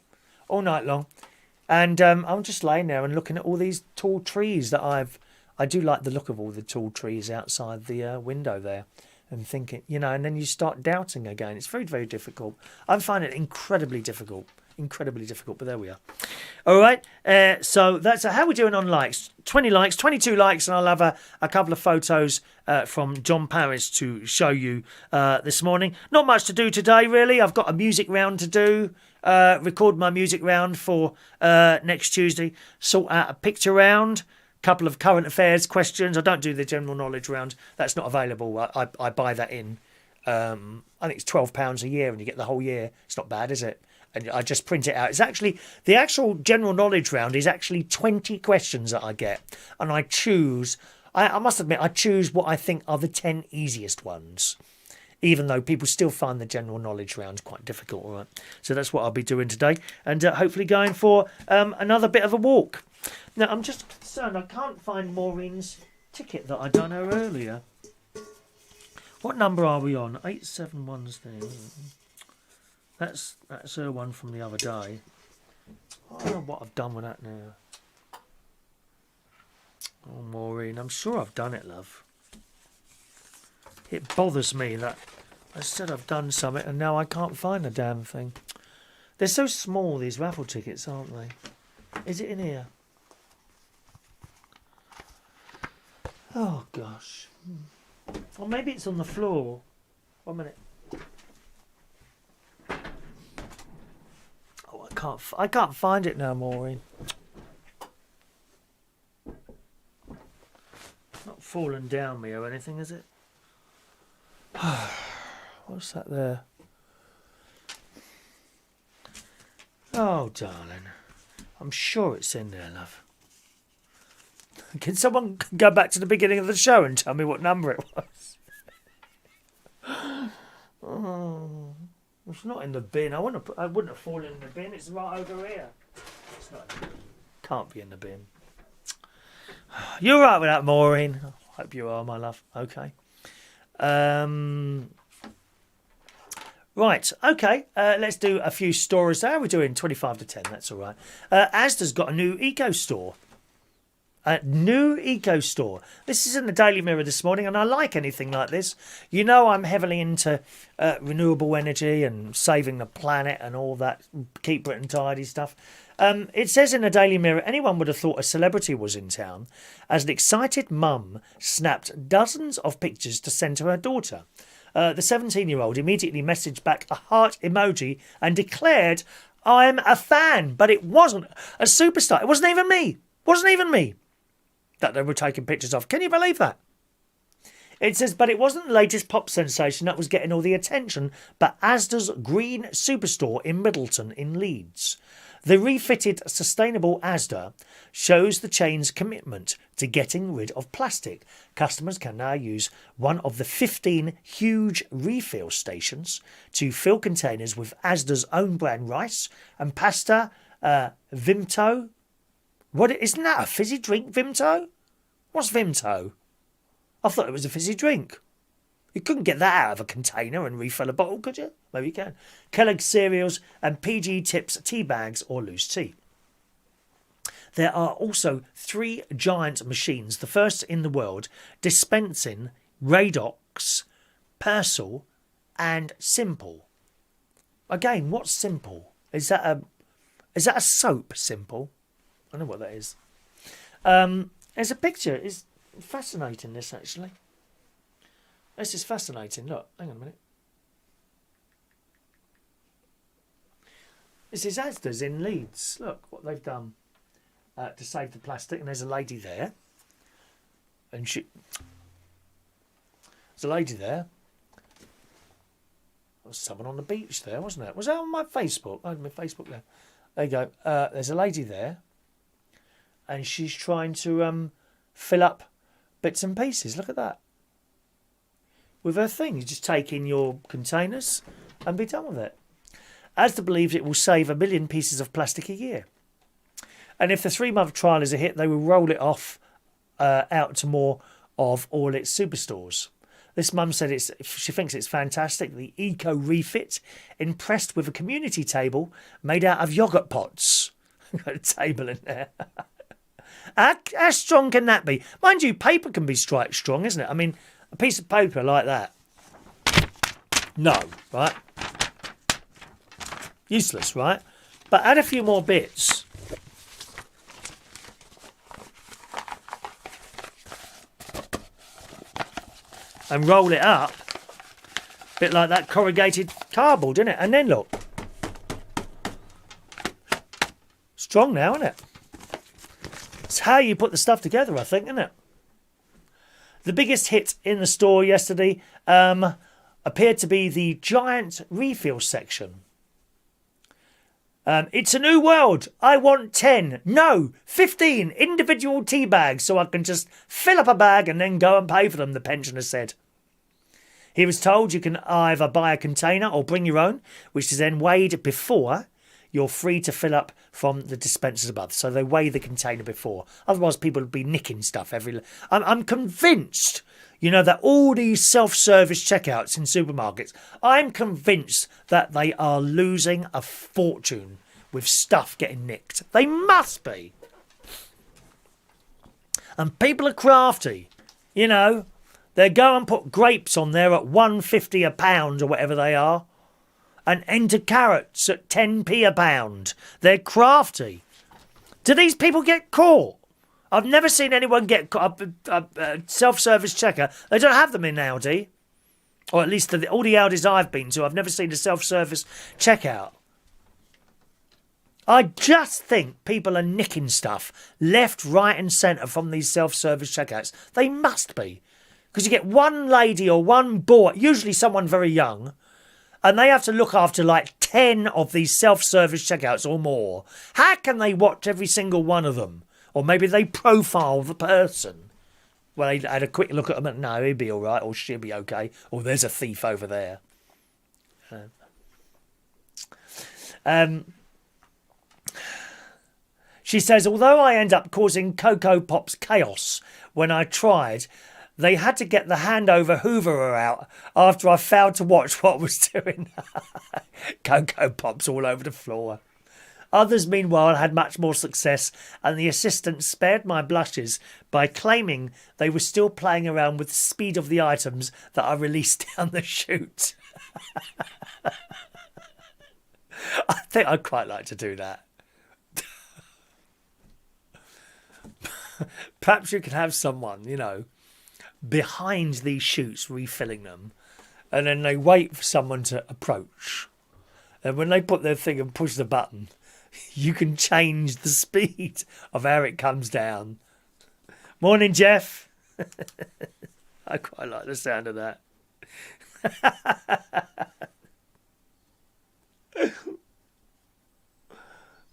And I'm just laying there and looking at all these tall trees that I do like the look of all the tall trees outside the window there. And thinking, you know, and then you start doubting again. It's very, very difficult. I find it incredibly difficult, but there we are. All right, so that's how we're doing on likes. 20 likes, 22 likes, and I'll have a couple of photos from John Paris to show you this morning. Not much to do today, really. I've got a music round to do, record my music round for next Tuesday, sort out a picture round, couple of current affairs questions. I don't do the general knowledge round. That's not available. I buy that in. I think it's £12 a year and you get the whole year. It's not bad, is it? And I just print it out. It's actually, the actual general knowledge round is actually 20 questions that I get. And I choose, I must admit, I choose what I think are the 10 easiest ones. Even though people still find the general knowledge rounds quite difficult, all right? So that's what I'll be doing today. And hopefully going for another bit of a walk. Now, I'm just concerned I can't find Maureen's ticket that I done her earlier. What number are we on? 871's there. That's her one from the other day. I don't know what I've done with that now. Oh, Maureen, I'm sure I've done it, love. It bothers me that I said I've done something and now I can't find the damn thing. They're so small, these raffle tickets, aren't they? Is it in here? Oh, gosh. Or maybe it's on the floor. 1 minute. I can't find it now, Maureen. Not fallen down me or anything, is it? What's that there? Oh, darling. I'm sure it's in there, love. Can someone go back to the beginning of the show and tell me what number it was? Oh. It's not in the bin. I wouldn't have fallen in the bin. It's right over here. It's not. Can't be in the bin. You're right with that, Maureen. I hope you are, my love. Okay. Right. Okay. Let's do a few stories. How are we doing? 25 to 10. That's all right. Asda's got a new eco store. A new eco store. This is in the Daily Mirror this morning, and I like anything like this. You know, I'm heavily into renewable energy and saving the planet and all that keep Britain tidy stuff. It says in the Daily Mirror, anyone would have thought a celebrity was in town, as an excited mum snapped dozens of pictures to send to her daughter. The 17-year-old immediately messaged back a heart emoji and declared, "I'm a fan," but it wasn't a superstar. It wasn't even me. Wasn't even me that they were taking pictures of. Can you believe that? It says, but it wasn't the latest pop sensation that was getting all the attention, but Asda's green superstore in Middleton in Leeds. The refitted sustainable Asda shows the chain's commitment to getting rid of plastic. Customers can now use one of the 15 huge refill stations to fill containers with Asda's own brand rice and pasta, Vimto. Isn't that a fizzy drink, Vimto? What's Vimto? I thought it was a fizzy drink. You couldn't get that out of a container and refill a bottle, could you? Maybe you can. Kellogg's cereals and PG Tips tea bags or loose tea. There are also 3 giant machines, the first in the world, dispensing Radox, Persil and Simple. Again, what's Simple? Is that a soap, Simple? I know what that is. There's a picture. It's fascinating, this, actually. This is fascinating. Look, hang on a minute. This is Asda's in Leeds. Look what they've done to save the plastic. And there's a lady there. And there's a lady there. There was someone on the beach there, wasn't it? Was that on my Facebook? I had my Facebook there. There you go. There's a lady there. And she's trying to fill up bits and pieces. Look at that. With her thing. You just take in your containers and be done with it. Asda believes it will save 1 million pieces of plastic a year. And if the 3-month trial is a hit, they will roll it off out to more of all its superstores. This mum said she thinks it's fantastic. The eco refit, impressed with a community table made out of yoghurt pots. Got a table in there. How strong can that be? Mind you, paper can be quite strong, isn't it? I mean, a piece of paper like that. No, right? Useless, right? But add a few more bits. And roll it up. A bit like that corrugated cardboard, isn't it? And then look. Strong now, isn't it? It's how you put the stuff together, I think, isn't it? The biggest hit in the store yesterday appeared to be the giant refill section. It's a new world. I want 10, no, 15 individual tea bags so I can just fill up a bag and then go and pay for them, the pensioner said. He was told you can either buy a container or bring your own, which is then weighed before you're free to fill up from the dispensers above. So they weigh the container before. Otherwise, people would be nicking stuff I'm convinced, that all these self-service checkouts in supermarkets, I'm convinced that they are losing a fortune with stuff getting nicked. They must be. And people are crafty, They go and put grapes on there at $1.50 a pound or whatever they are, and enter carrots at 10p a pound. They're crafty. Do these people get caught? I've never seen anyone get caught. A self-service checker. They don't have them in Aldi. Or at least all the Aldis I've been to, I've never seen a self-service checkout. I just think people are nicking stuff left, right and centre from these self-service checkouts. They must be. Because you get one lady or one boy, usually someone very young, and they have to look after like 10 of these self-service checkouts or more. How can they watch every single one of them? Or maybe they profile the person. Well, they had a quick look at them and no, he'd be all right, or she'll be okay, or there's a thief over there. She says, although I end up causing Cocoa Pops chaos when I tried, they had to get the handover hooverer out after I failed to watch what I was doing. Cocoa Pops all over the floor. Others, meanwhile, had much more success, and the assistant spared my blushes by claiming they were still playing around with the speed of the items that I released down the chute. I think I'd quite like to do that. Perhaps you could have someone, behind these chutes refilling them, and then they wait for someone to approach. And when they put their thing and push the button, you can change the speed of how it comes down. Morning, Jeff. I quite like the sound of that.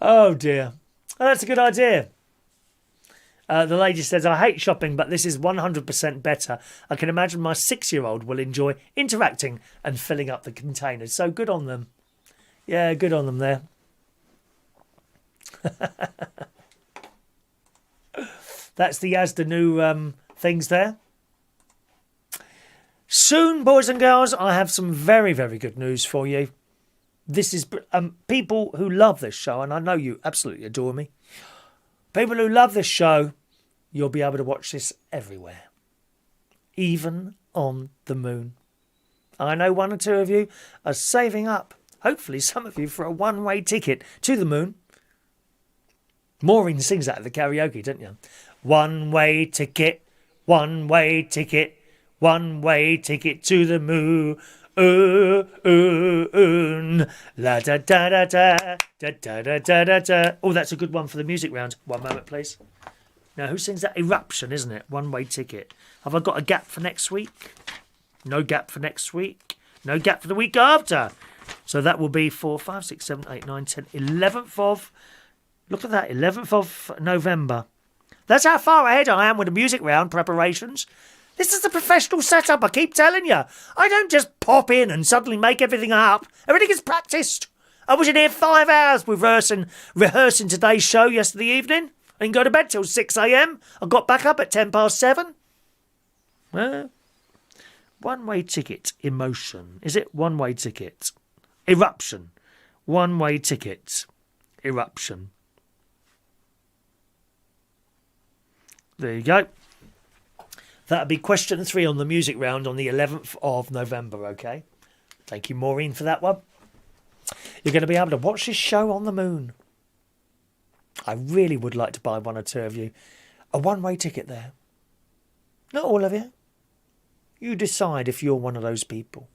Oh, dear. Oh, that's a good idea. The lady says, I hate shopping, but this is 100% better. I can imagine my 6-year-old will enjoy interacting and filling up the containers. So good on them. Yeah, good on them there. That's the Asda new things there. Soon, boys and girls, I have some very, very good news for you. This is people who love this show, and I know you absolutely adore me. People who love this show, you'll be able to watch this everywhere. Even on the moon. I know one or two of you are saving up, hopefully some of you, for a one-way ticket to the moon. Maureen sings that at the karaoke, don't you? One-way ticket, one-way ticket, one-way ticket to the moon. La da da da da da da da da da da. Oh, that's a good one for the music round. One moment, please. Now, who sings that? Eruption, isn't it? One-way ticket. Have I got a gap for next week? No gap for next week. No gap for the week after. So that will be for 5, 6, 7, 8, 9, 10, 11th of... Look at that, 11th of November. That's how far ahead I am with the music round preparations. This is a professional setup, I keep telling you. I don't just pop in and suddenly make everything up. Everything is practised. I was in here 5 hours rehearsing today's show yesterday evening. I didn't go to bed till 6 a.m. I got back up at 7:10. One-way ticket, emotion. Is it one-way ticket? Eruption. One-way ticket. Eruption. There you go. That'll be question 3 on the music round on the 11th of November, okay? Thank you, Maureen, for that one. You're going to be able to watch this show on the moon. I really would like to buy one or two of you a one-way ticket there. Not all of you. You decide if you're one of those people.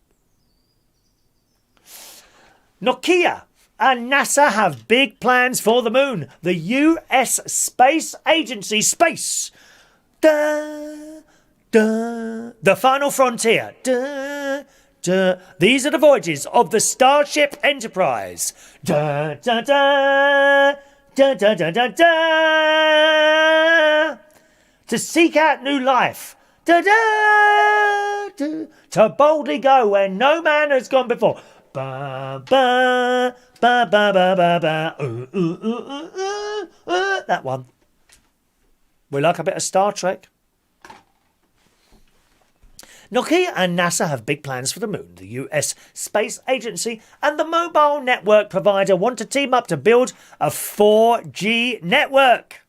Nokia and NASA have big plans for the moon. The US Space Agency Space. Da, da, the final frontier. Da, da. These are the voyages of the Starship Enterprise. Da, da, da, da, da, da, da, da. To seek out new life. Da, da, da. To boldly go where no man has gone before. Ba, ba, ba, ba, ba, ba, ba. That one. We like a bit of Star Trek. Nokia and NASA have big plans for the moon. The US Space Agency and the mobile network provider want to team up to build a 4G network,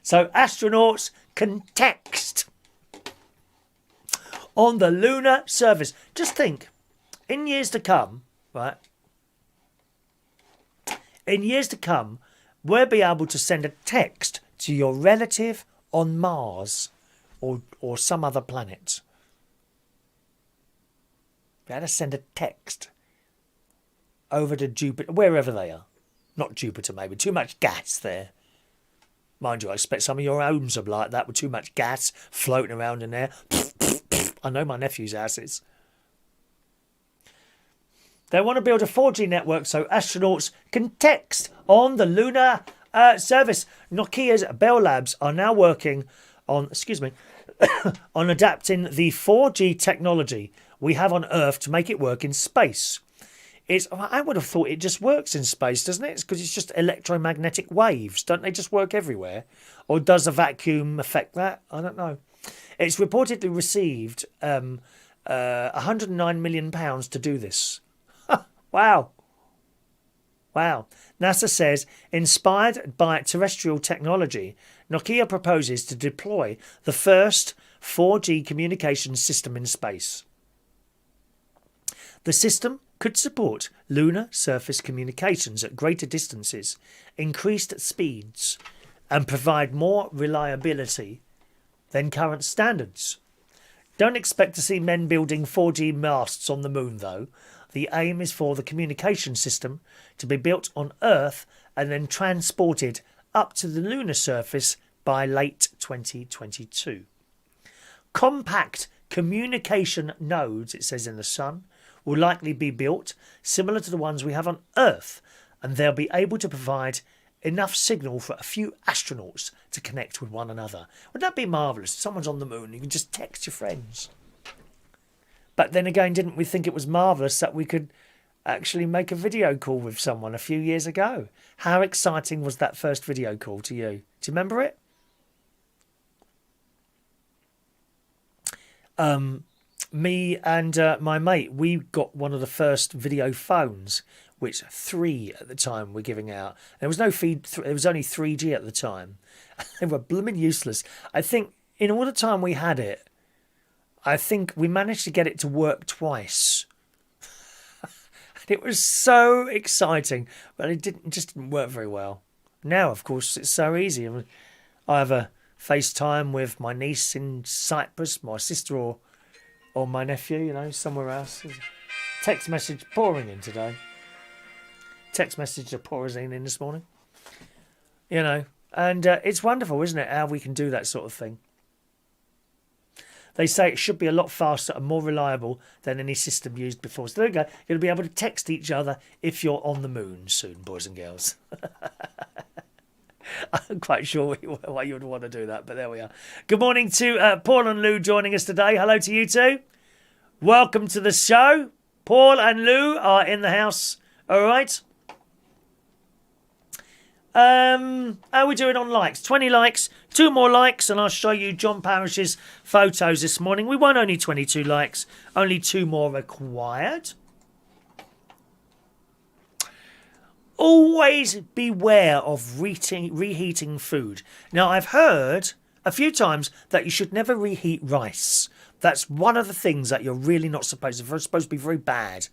so astronauts can text on the lunar surface. Just think, in years to come, right? In years to come, we'll be able to send a text to your relative on Mars or some other planet. We had to send a text over to Jupiter, wherever they are. Not Jupiter, maybe. Too much gas there. Mind you, I expect some of your homes are like that with too much gas floating around in there. I know my nephew's house is. They want to build a 4G network so astronauts can text on the lunar surface. Nokia's Bell Labs are now working on, on adapting the 4G technology we have on Earth to make it work in space. I would have thought it just works in space, doesn't it? It's because it's just electromagnetic waves. Don't they just work everywhere? Or does a vacuum affect that? I don't know. It's reportedly received £109 million to do this. Wow. Wow. NASA says, inspired by terrestrial technology, Nokia proposes to deploy the first 4G communication system in space. The system could support lunar surface communications at greater distances, increased speeds, and provide more reliability than current standards. Don't expect to see men building 4G masts on the moon, though. The aim is for the communication system to be built on Earth and then transported up to the lunar surface by late 2022. Compact communication nodes, it says in The Sun, will likely be built similar to the ones we have on Earth, and they'll be able to provide enough signal for a few astronauts to connect with one another. Wouldn't that be marvellous? Someone's on the moon, you can just text your friends. But then again, didn't we think it was marvellous that we could actually make a video call with someone a few years ago? How exciting was that first video call to you? Do you remember it? Me and my mate, we got one of the first video phones, which 3 at the time were giving out. There was no feed, it was only 3G at the time. They were blooming useless. I think in all the time we had it, I think we managed to get it to work twice. And it was so exciting, but it just didn't work very well. Now, of course, it's so easy. I have a FaceTime with my niece in Cyprus, my sister or my nephew, somewhere else. Text message pouring in today. Text message of pouring in this morning. And it's wonderful, isn't it, how we can do that sort of thing. They say it should be a lot faster and more reliable than any system used before. So there you go. You're going to be able to text each other if you're on the moon soon, boys and girls. I'm quite sure why you would want to do that, but there we are. Good morning to Paul and Lou joining us today. Hello to you two. Welcome to the show. Paul and Lou are in the house. All right. How are we doing on likes? 20 likes, 2 more likes, and I'll show you John Parish's photos this morning. We won only 22 likes, only 2 more required. Always beware of reheating food. Now, I've heard a few times that you should never reheat rice. That's one of the things that you're really not supposed to. It's supposed to be very bad.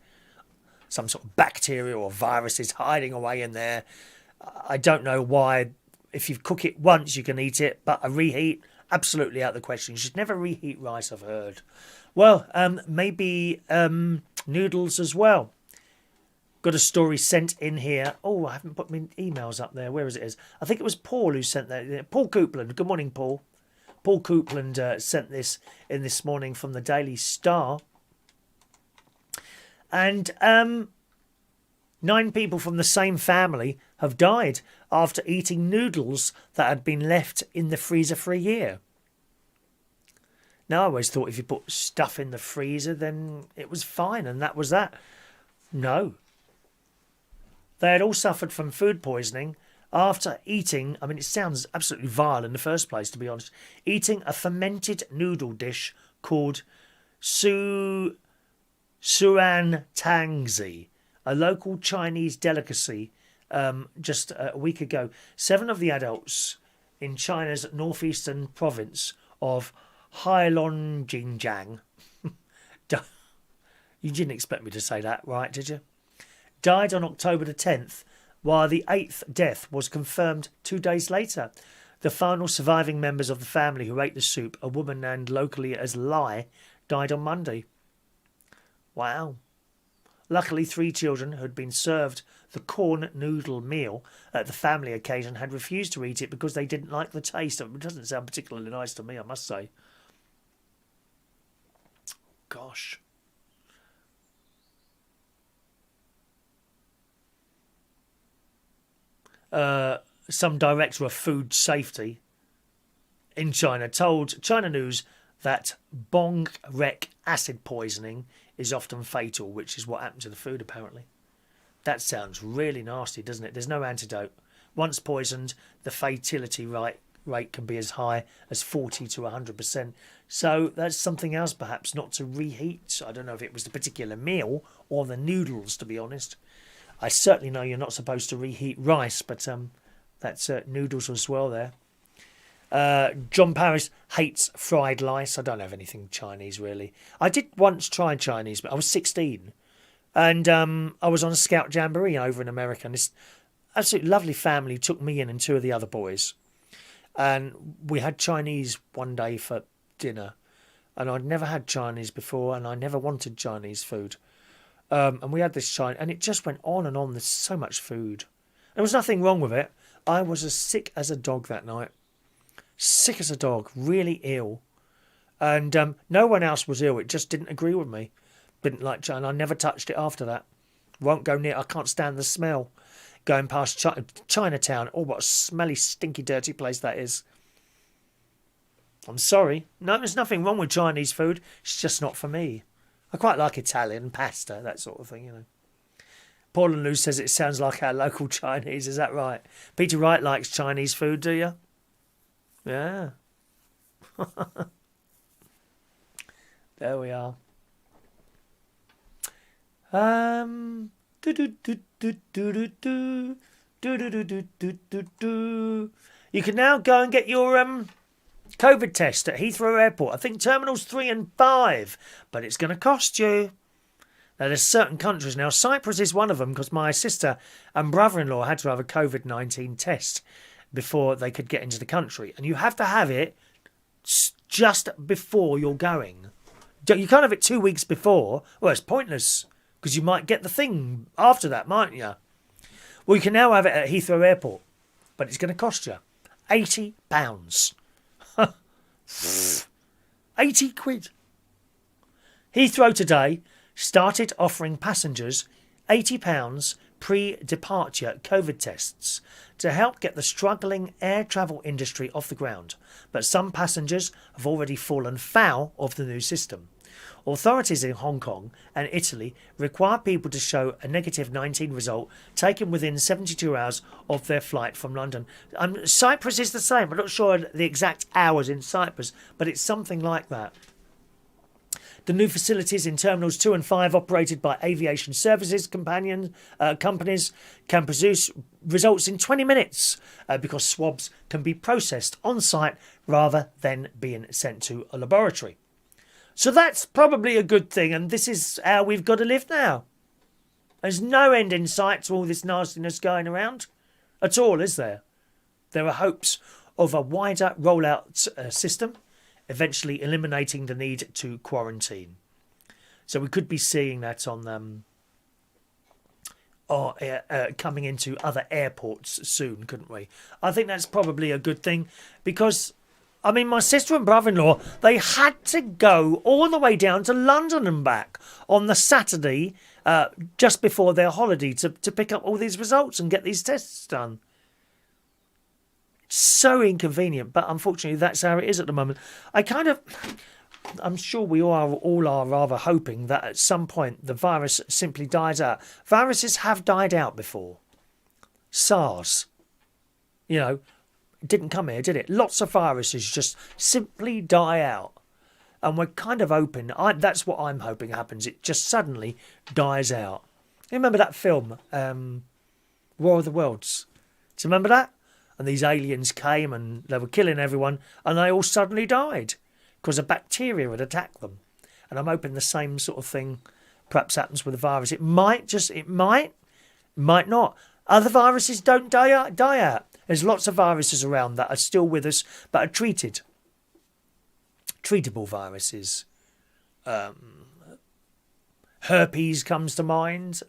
Some sort of bacteria or virus is hiding away in there. I don't know why. If you cook it once, you can eat it, but a reheat, absolutely out of the question. You should never reheat rice, I've heard. Well, maybe noodles as well. Got a story sent in here. Oh, I haven't put my emails up there. Where is it? I think it was Paul who sent that. Paul Coupland. Good morning, Paul. Paul Coupland sent this in this morning from the Daily Star. And 9 people from the same family have died after eating noodles that had been left in the freezer for a year. Now, I always thought if you put stuff in the freezer, then it was fine, and that was that. No. They had all suffered from food poisoning after eating, I mean, it sounds absolutely vile in the first place, to be honest, eating a fermented noodle dish called suan tangzi, a local Chinese delicacy, just a week ago. 7 of the adults in China's northeastern province of Heilongjiang, you didn't expect me to say that, right, did you? Died on October the 10th, while the 8th death was confirmed 2 days later. The final surviving members of the family who ate the soup, a woman named locally as Lai, died on Monday. Wow. Luckily, 3 children who had been served the corn noodle meal at the family occasion had refused to eat it because they didn't like the taste. It doesn't sound particularly nice to me, I must say. Gosh. Some director of food safety in China told China News that bong rec acid poisoning is often fatal, which is what happened to the food, apparently. That sounds really nasty, doesn't it? There's no antidote. Once poisoned, the fatality rate can be as high as 40 to 100%. So that's something else, perhaps, not to reheat. I don't know if it was the particular meal or the noodles, to be honest. I certainly know you're not supposed to reheat rice, but that's noodles as well there. John Paris hates fried lice. I don't have anything Chinese, really. I did once try Chinese, but I was 16. And I was on a scout jamboree over in America. And this absolutely lovely family took me in and 2 of the other boys. And we had Chinese one day for dinner. And I'd never had Chinese before, and I never wanted Chinese food. And we had this Chinese, and it just went on and on. There's so much food. There was nothing wrong with it. I was as sick as a dog that night. Sick as a dog, really ill. And no one else was ill. It just didn't agree with me. Didn't like China. I never touched it after that. Won't go near. I can't stand the smell. Going past Chinatown. Oh, what a smelly, stinky, dirty place that is. I'm sorry. No, there's nothing wrong with Chinese food. It's just not for me. I quite like Italian, pasta, that sort of thing, you know. Paul and Lou says it sounds like our local Chinese. Is that right? Peter Wright likes Chinese food, do you? Yeah. There we are. You can now go and get your COVID test at Heathrow Airport. I think terminals 3 and 5, but it's going to cost you. Now, there's certain countries now. Cyprus is one of them because my sister and brother-in-law had to have a COVID-19 test before they could get into the country, and you have to have it just before you're going. You can't have it 2 weeks before. Well, it's pointless because you might get the thing after that, mightn't you? Well, you can now have it at Heathrow Airport, but it's going to cost you £80. 80 quid. Heathrow today started offering passengers £80 pre-departure COVID tests to help get the struggling air travel industry off the ground. But some passengers have already fallen foul of the new system. Authorities in Hong Kong and Italy require people to show a negative 19 result taken within 72 hours of their flight from London. Cyprus is the same. I'm not sure the exact hours in Cyprus, but it's something like that. The new facilities in Terminals 2 and 5 operated by aviation services companies can produce results in 20 minutes because swabs can be processed on site rather than being sent to a laboratory. So that's probably a good thing, and this is how we've got to live now. There's no end in sight to all this nastiness going around at all, is there? There are hopes of a wider rollout system, eventually eliminating the need to quarantine. So we could be seeing that on coming into other airports soon, couldn't we? I think that's probably a good thing because, I mean, my sister and brother-in-law, they had to go all the way down to London and back on the Saturday just before their holiday to pick up all these results and get these tests done. So inconvenient, but unfortunately that's how it is at the moment. I'm sure we all are rather hoping that at some point the virus simply dies out. Viruses have died out before. SARS, didn't come here, did it? Lots of viruses just simply die out. And we're kind of hoping, that's what I'm hoping happens. It just suddenly dies out. You remember that film, War of the Worlds? Do you remember that? And these aliens came and they were killing everyone and they all suddenly died because a bacteria had attacked them. And I'm hoping the same sort of thing perhaps happens with the virus. It might not. Other viruses don't die out. There's lots of viruses around that are still with us but are treated. Treatable viruses. Herpes comes to mind.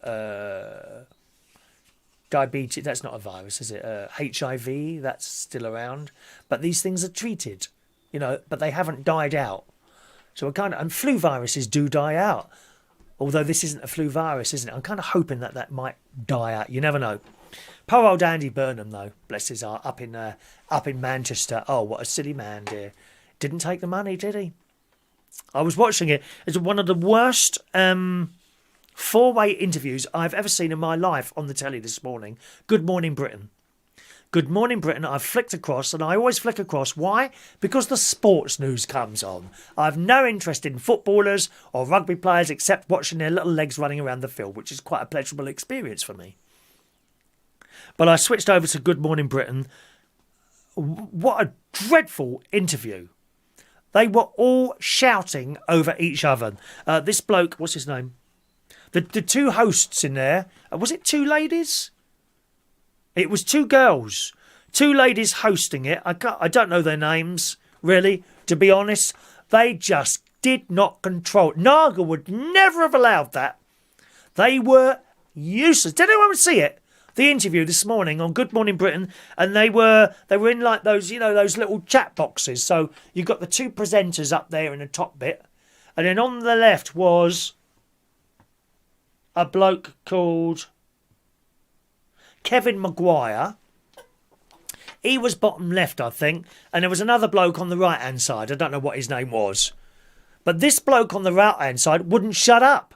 Diabetes, that's not a virus, is it? HIV, that's still around. But these things are treated, but they haven't died out. So and flu viruses do die out. Although this isn't a flu virus, isn't it? I'm kind of hoping that might die out. You never know. Poor old Andy Burnham, though, bless his heart, up in Manchester. Oh, what a silly man, dear. Didn't take the money, did he? I was watching it. It's one of the worst four-way interviews I've ever seen in my life on the telly this morning. Good Morning Britain. Good Morning Britain, I've flicked across, and I always flick across. Why? Because the sports news comes on. I've no interest in footballers or rugby players except watching their little legs running around the field, which is quite a pleasurable experience for me. But I switched over to Good Morning Britain. What a dreadful interview. They were all shouting over each other. This bloke, what's his name? The two hosts in there, was it two ladies? It was two girls. Two ladies hosting it. I don't know their names, really, to be honest. They just did not control it. Naga would never have allowed that. They were useless. Did anyone see it? The interview this morning on Good Morning Britain, and they were in like those, those little chat boxes. So you've got the two presenters up there in the top bit, and then on the left was a bloke called Kevin Maguire. He was bottom left, I think, and there was another bloke on the right hand side. I don't know what his name was, but this bloke on the right hand side wouldn't shut up.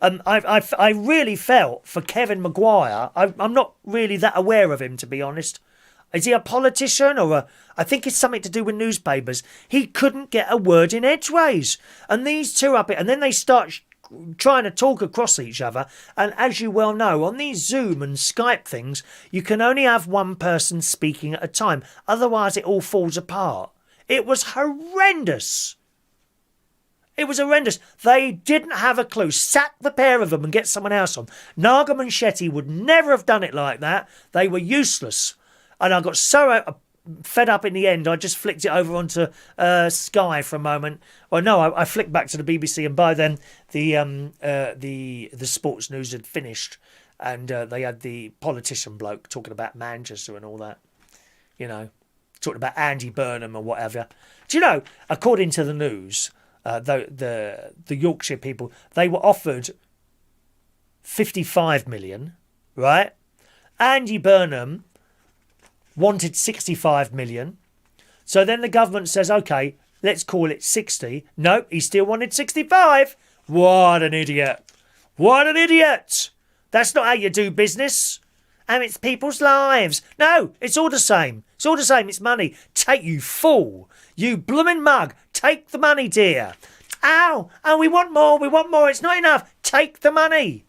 I really felt for Kevin Maguire. I'm not really that aware of him, to be honest. Is he a politician or I think it's something to do with newspapers. He couldn't get a word in edgeways. And these two up it, and then they start trying to talk across each other. And as you well know, on these Zoom and Skype things, you can only have one person speaking at a time. Otherwise, it all falls apart. It was horrendous. It was horrendous. They didn't have a clue. Sack the pair of them and get someone else on. Naga and Shetty would never have done it like that. They were useless. And I got so fed up in the end, I just flicked it over onto Sky for a moment. Well, no, I flicked back to the BBC, and by then the sports news had finished, and they had the politician bloke talking about Manchester and all that. Talking about Andy Burnham or whatever. Do you know, according to the news, the Yorkshire people, they were offered 55 million, right? Andy Burnham wanted 65 million. So then the government says, OK, let's call it 60. No, he still wanted 65. What an idiot. What an idiot. That's not how you do business. And it's people's lives. No, it's all the same. It's all the same. It's money. Take, you fool. You blooming mug. Take the money, dear. Ow. Oh, we want more. We want more. It's not enough. Take the money.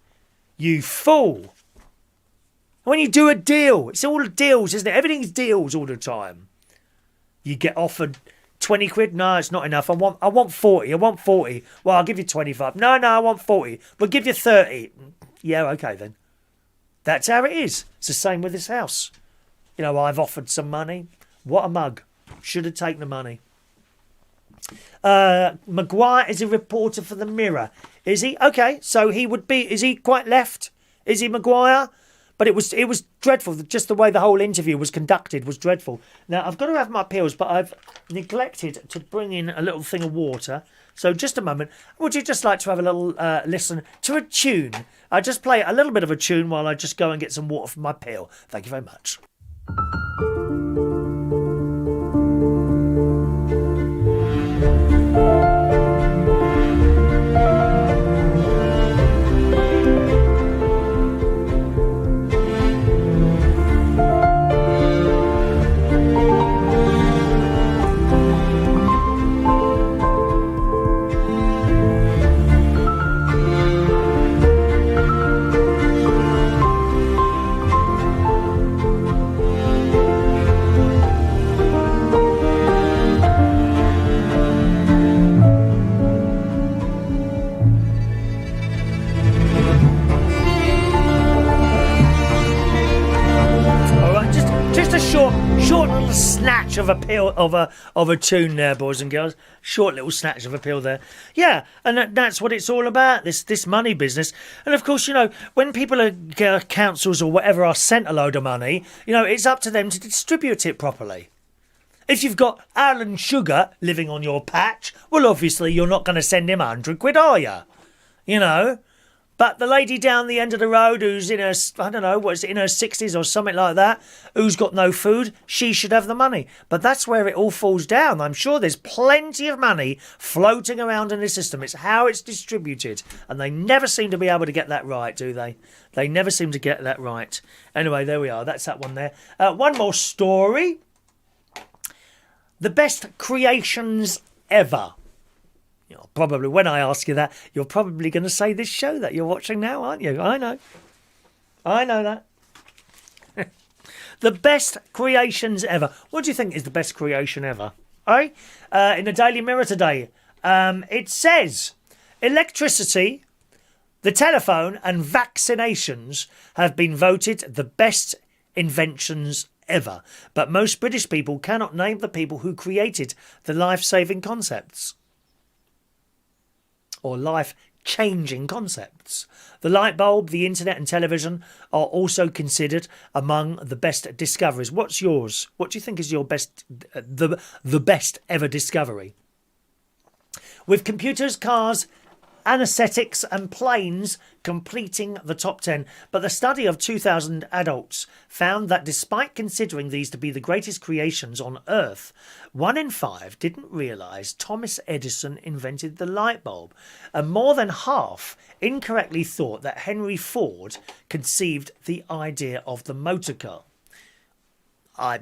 You fool. When you do a deal, it's all deals, isn't it? Everything's deals all the time. You get offered 20 quid. No, it's not enough. I want 40. I want 40. Well, I'll give you 25. No, I want 40. We'll give you 30. Yeah, okay then. That's how it is. It's the same with this house. I've offered some money. What a mug. Should have taken the money. Maguire is a reporter for the Mirror. Is he? Okay, so he would be... Is he quite left? Izzy Maguire. But it was dreadful. Just the way the whole interview was conducted was dreadful. Now, I've got to have my pills, but I've neglected to bring in a little thing of water. So just a moment. Would you just like to have a little listen to a tune? I just play a little bit of a tune while I just go and get some water from my pill. Thank you very much. Short little snatch of a pill of a tune there, boys and girls. Short little snatch of a pill there. Yeah, and that's what it's all about. This money business. And of course, when people are councils or whatever are sent a load of money, it's up to them to distribute it properly. If you've got Alan Sugar living on your patch, well, obviously you're not going to send him £100, are you? But the lady down the end of the road who's in her, in her 60s or something like that, who's got no food, she should have the money. But that's where it all falls down. I'm sure there's plenty of money floating around in the system. It's how it's distributed. And they never seem to be able to get that right, do they? They never seem to get that right. Anyway, there we are. That's that one there. One more story. The best creations ever. Probably when I ask you that, you're probably going to say this show that you're watching now, aren't you? I know that. The best creations ever. What do you think is the best creation ever? In the Daily Mirror today, it says electricity, the telephone and vaccinations have been voted the best inventions ever. But most British people cannot name the people who created the life-saving concepts. Or life-changing concepts. The light bulb, the internet and television are also considered among the best discoveries. What's yours? What do you think is your best, the best ever discovery? With computers, cars, anaesthetics and planes completing the top 10. But the study of 2,000 adults found that despite considering these to be the greatest creations on Earth, 1 in 5 didn't realise Thomas Edison invented the light bulb. And more than half incorrectly thought that Henry Ford conceived the idea of the motor car. I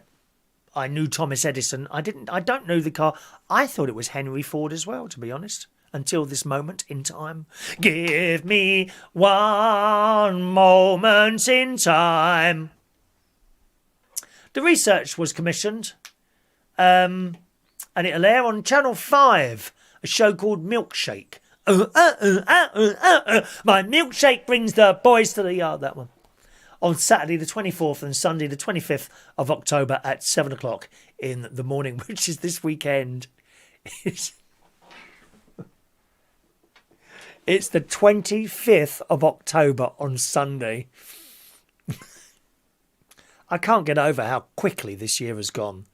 knew Thomas Edison. I don't know the car. I thought it was Henry Ford as well, to be honest. Until this moment in time. Give me one moment in time. The research was commissioned, and it'll air on Channel 5, a show called Milkshake. My milkshake brings the boys to the yard, that one. On Saturday the 24th and Sunday the 25th of October at 7 o'clock in the morning, which is this weekend. It's the 25th of October on Sunday. I can't get over how quickly this year has gone.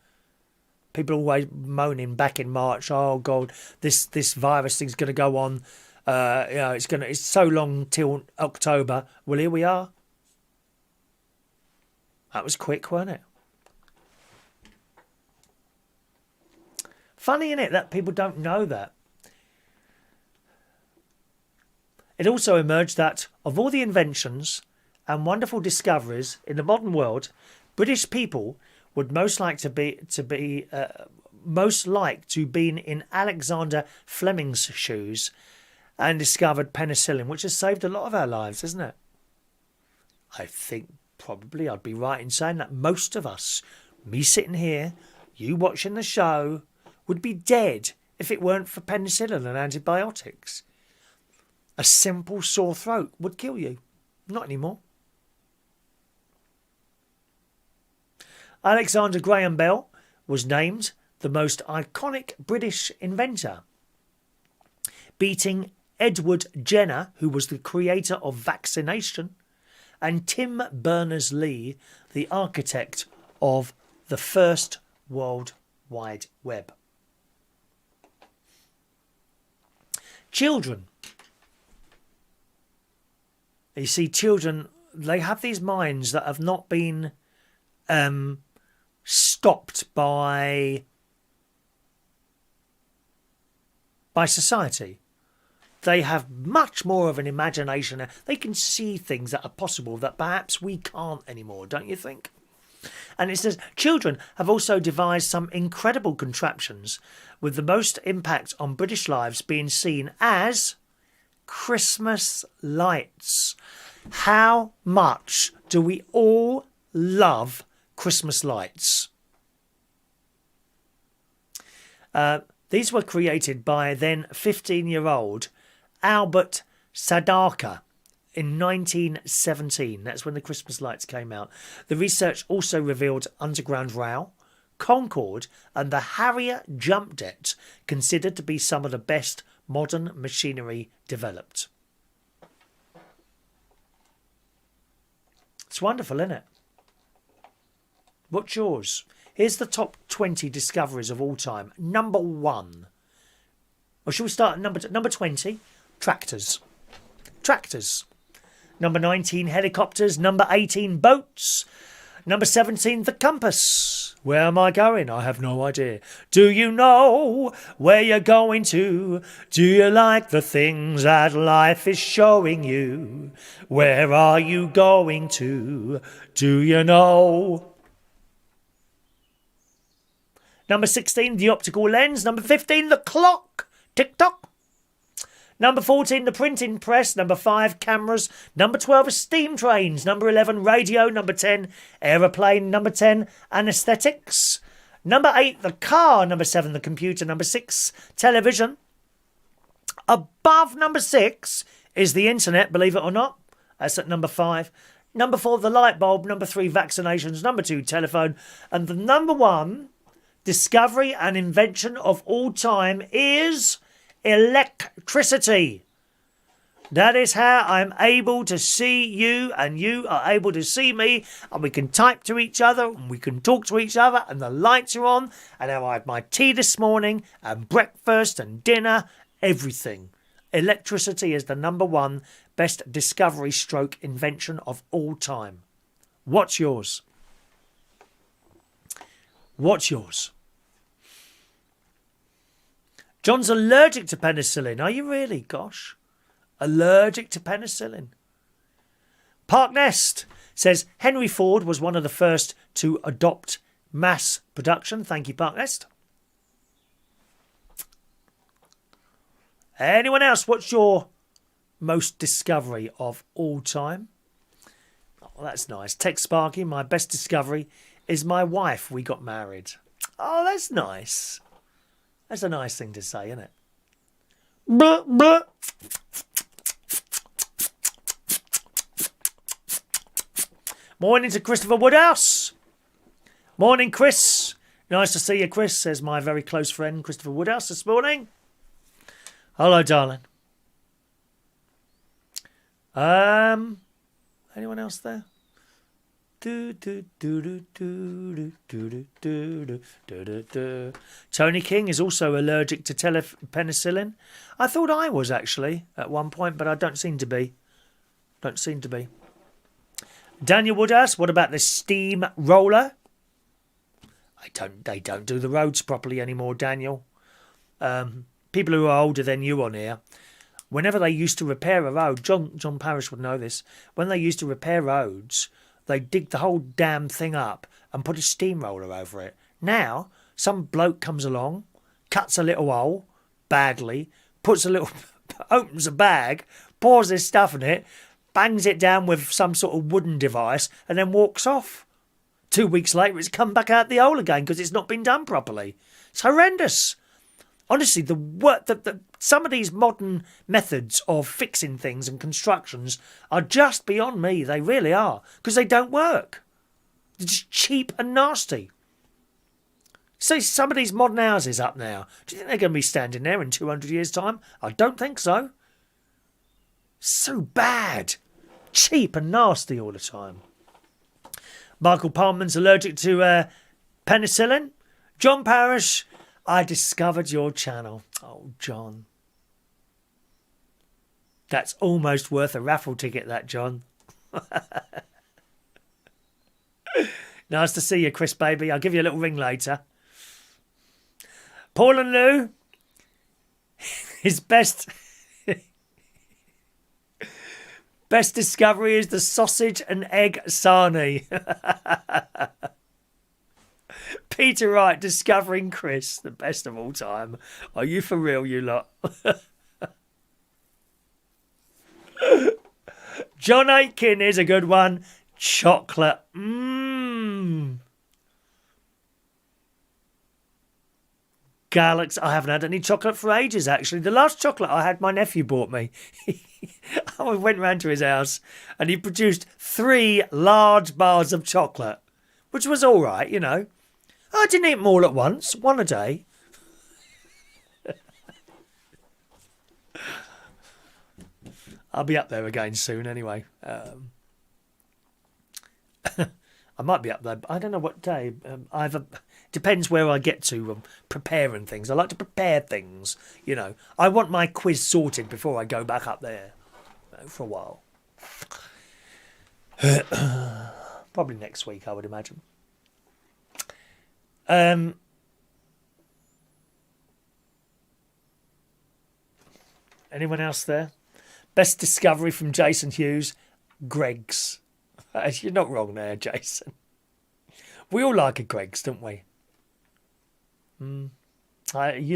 People always moaning back in March, oh God, this virus thing's going to go on. It's so long till October. Well, here we are. That was quick, wasn't it? Funny, isn't it, that people don't know that? It also emerged that of all the inventions and wonderful discoveries in the modern world, British people would most like to be in Alexander Fleming's shoes and discovered penicillin, which has saved a lot of our lives, hasn't it? I think probably I'd be right in saying that most of us, me sitting here, you watching the show, would be dead if it weren't for penicillin and antibiotics. A simple sore throat would kill you. Not anymore. Alexander Graham Bell was named the most iconic British inventor, beating Edward Jenner, who was the creator of vaccination, and Tim Berners-Lee, the architect of the first World Wide Web. Children. You see, children, they have these minds that have not been stopped by society. They have much more of an imagination. They can see things that are possible that perhaps we can't anymore, don't you think? And it says, children have also devised some incredible contraptions, with the most impact on British lives being seen as Christmas lights. How much do we all love Christmas lights? These were created by then 15-year-old Albert Sadaka in 1917. That's when the Christmas lights came out. The research also revealed Underground Rail, Concorde and the Harrier jump jet, considered to be some of the best modern machinery developed. It's wonderful, isn't it? What's yours? Here's the top 20 discoveries of all time. Number 1. Or shall we start at number 20? Tractors. Tractors. Number 19, helicopters. Number 18, boats. Number 17, the compass. Where am I going? I have no idea. Do you know where you're going to? Do you like the things that life is showing you? Where are you going to? Do you know? Number 16, the optical lens. Number 15, the clock. Tick-tock. Number 14, the printing press. Number 5, cameras. Number 12, steam trains. Number 11, radio. Number 10, aeroplane. Number 10, anaesthetics. Number 8, the car. Number 7, the computer. Number 6, television. Above number 6 is the internet, believe it or not. That's at number 5. Number 4, the light bulb. Number 3, vaccinations. Number 2, telephone. And the number 1 discovery and invention of all time is electricity. That is how I'm able to see you and you are able to see me, and we can type to each other and we can talk to each other, and the lights are on, and I had my tea this morning and breakfast and dinner, everything. Electricity is the number 1 best discovery stroke invention of all time. What's yours? What's yours? John's allergic to penicillin. Are you really? Gosh. Allergic to penicillin. Park Nest says Henry Ford was one of the first to adopt mass production. Thank you, Park Nest. Anyone else? What's your most discovery of all time? Oh, that's nice. Tex Sparky, my best discovery is my wife. We got married. Oh, that's nice. That's a nice thing to say, isn't it? Blah, blah. Morning to Christopher Woodhouse. Morning, Chris. Nice to see you, Chris, says my very close friend Christopher Woodhouse this morning. Hello, darling. Anyone else there? Tony King is also allergic to penicillin. I thought I was actually at one point, but I don't seem to be. Daniel Woodhouse, what about the steam roller? They don't do the roads properly anymore, Daniel. People who are older than you on here, whenever they used to repair a road, John Parrish would know this, when they used to repair roads, they dig the whole damn thing up and put a steamroller over it. Now, some bloke comes along, cuts a little hole, badly, opens a bag, pours this stuff in it, bangs it down with some sort of wooden device, and then walks off. 2 weeks later, it's come back out the hole again because it's not been done properly. It's horrendous. Honestly, some of these modern methods of fixing things and constructions are just beyond me. They really are, because they don't work. They're just cheap and nasty. See, some of these modern houses up now, do you think they're going to be standing there in 200 years' time? I don't think so. So bad. cheap and nasty all the time. Michael Palman's allergic to penicillin. John Parrish, I discovered your channel. Oh, John. That's almost worth a raffle ticket, that, John. Nice to see you, Chris, baby. I'll give you a little ring later. Paul and Lou, his best discovery is the sausage and egg sarnie. Peter Wright discovering Chris, the best of all time. Are you for real, you lot? John Aitken is a good one. Chocolate. Galaxy. I haven't had any chocolate for ages, actually. The last chocolate I had, my nephew bought me. I went round to his house and he produced 3 large bars of chocolate, which was all right, you know. I didn't eat them all at once, one a day. I'll be up there again soon anyway. I might be up there. I don't know what day. Depends where I get to preparing things. I like to prepare things, you know. I want my quiz sorted before I go back up there for a while. Probably next week, I would imagine. Anyone else there? Best discovery from Jason Hughes, Greggs. You're not wrong there, Jason. We all like a Greggs, don't we? You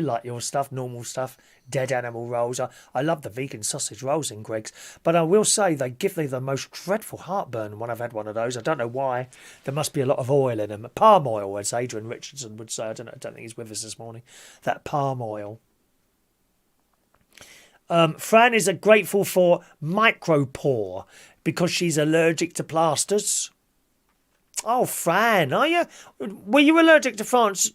like your stuff, normal stuff, dead animal rolls. I love the vegan sausage rolls in Greggs, but I will say they give me the most dreadful heartburn when I've had one of those. I don't know why. There must be a lot of oil in them. Palm oil, as Adrian Richardson would say. I don't think he's with us this morning. That palm oil. Fran is grateful for micropore because she's allergic to plasters. Oh, Fran, are you? Were you allergic to plasters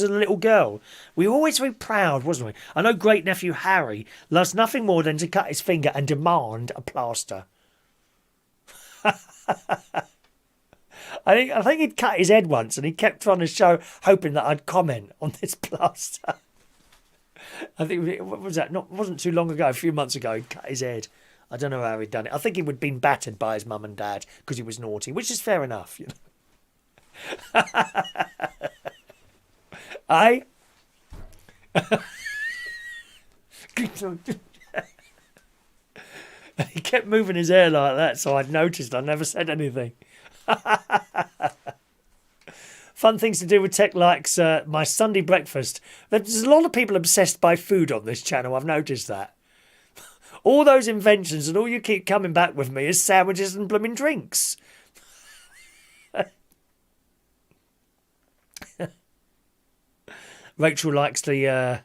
as a little girl? We were always very proud, wasn't we? I know great nephew Harry loves nothing more than to cut his finger and demand a plaster. I think he'd cut his head once and he kept trying to show, hoping that I'd comment on this plaster. I think, what was that? Wasn't too long ago, a few months ago, he cut his head. I don't know how he'd done it. I think he would have been battered by his mum and dad because he was naughty, which is fair enough, you know. He kept moving his hair like that, so I'd noticed. I never said anything. Fun things to do with tech likes my Sunday breakfast. There's a lot of people obsessed by food on this channel. I've noticed that. All those inventions and all you keep coming back with me is sandwiches and blooming drinks. Rachel likes the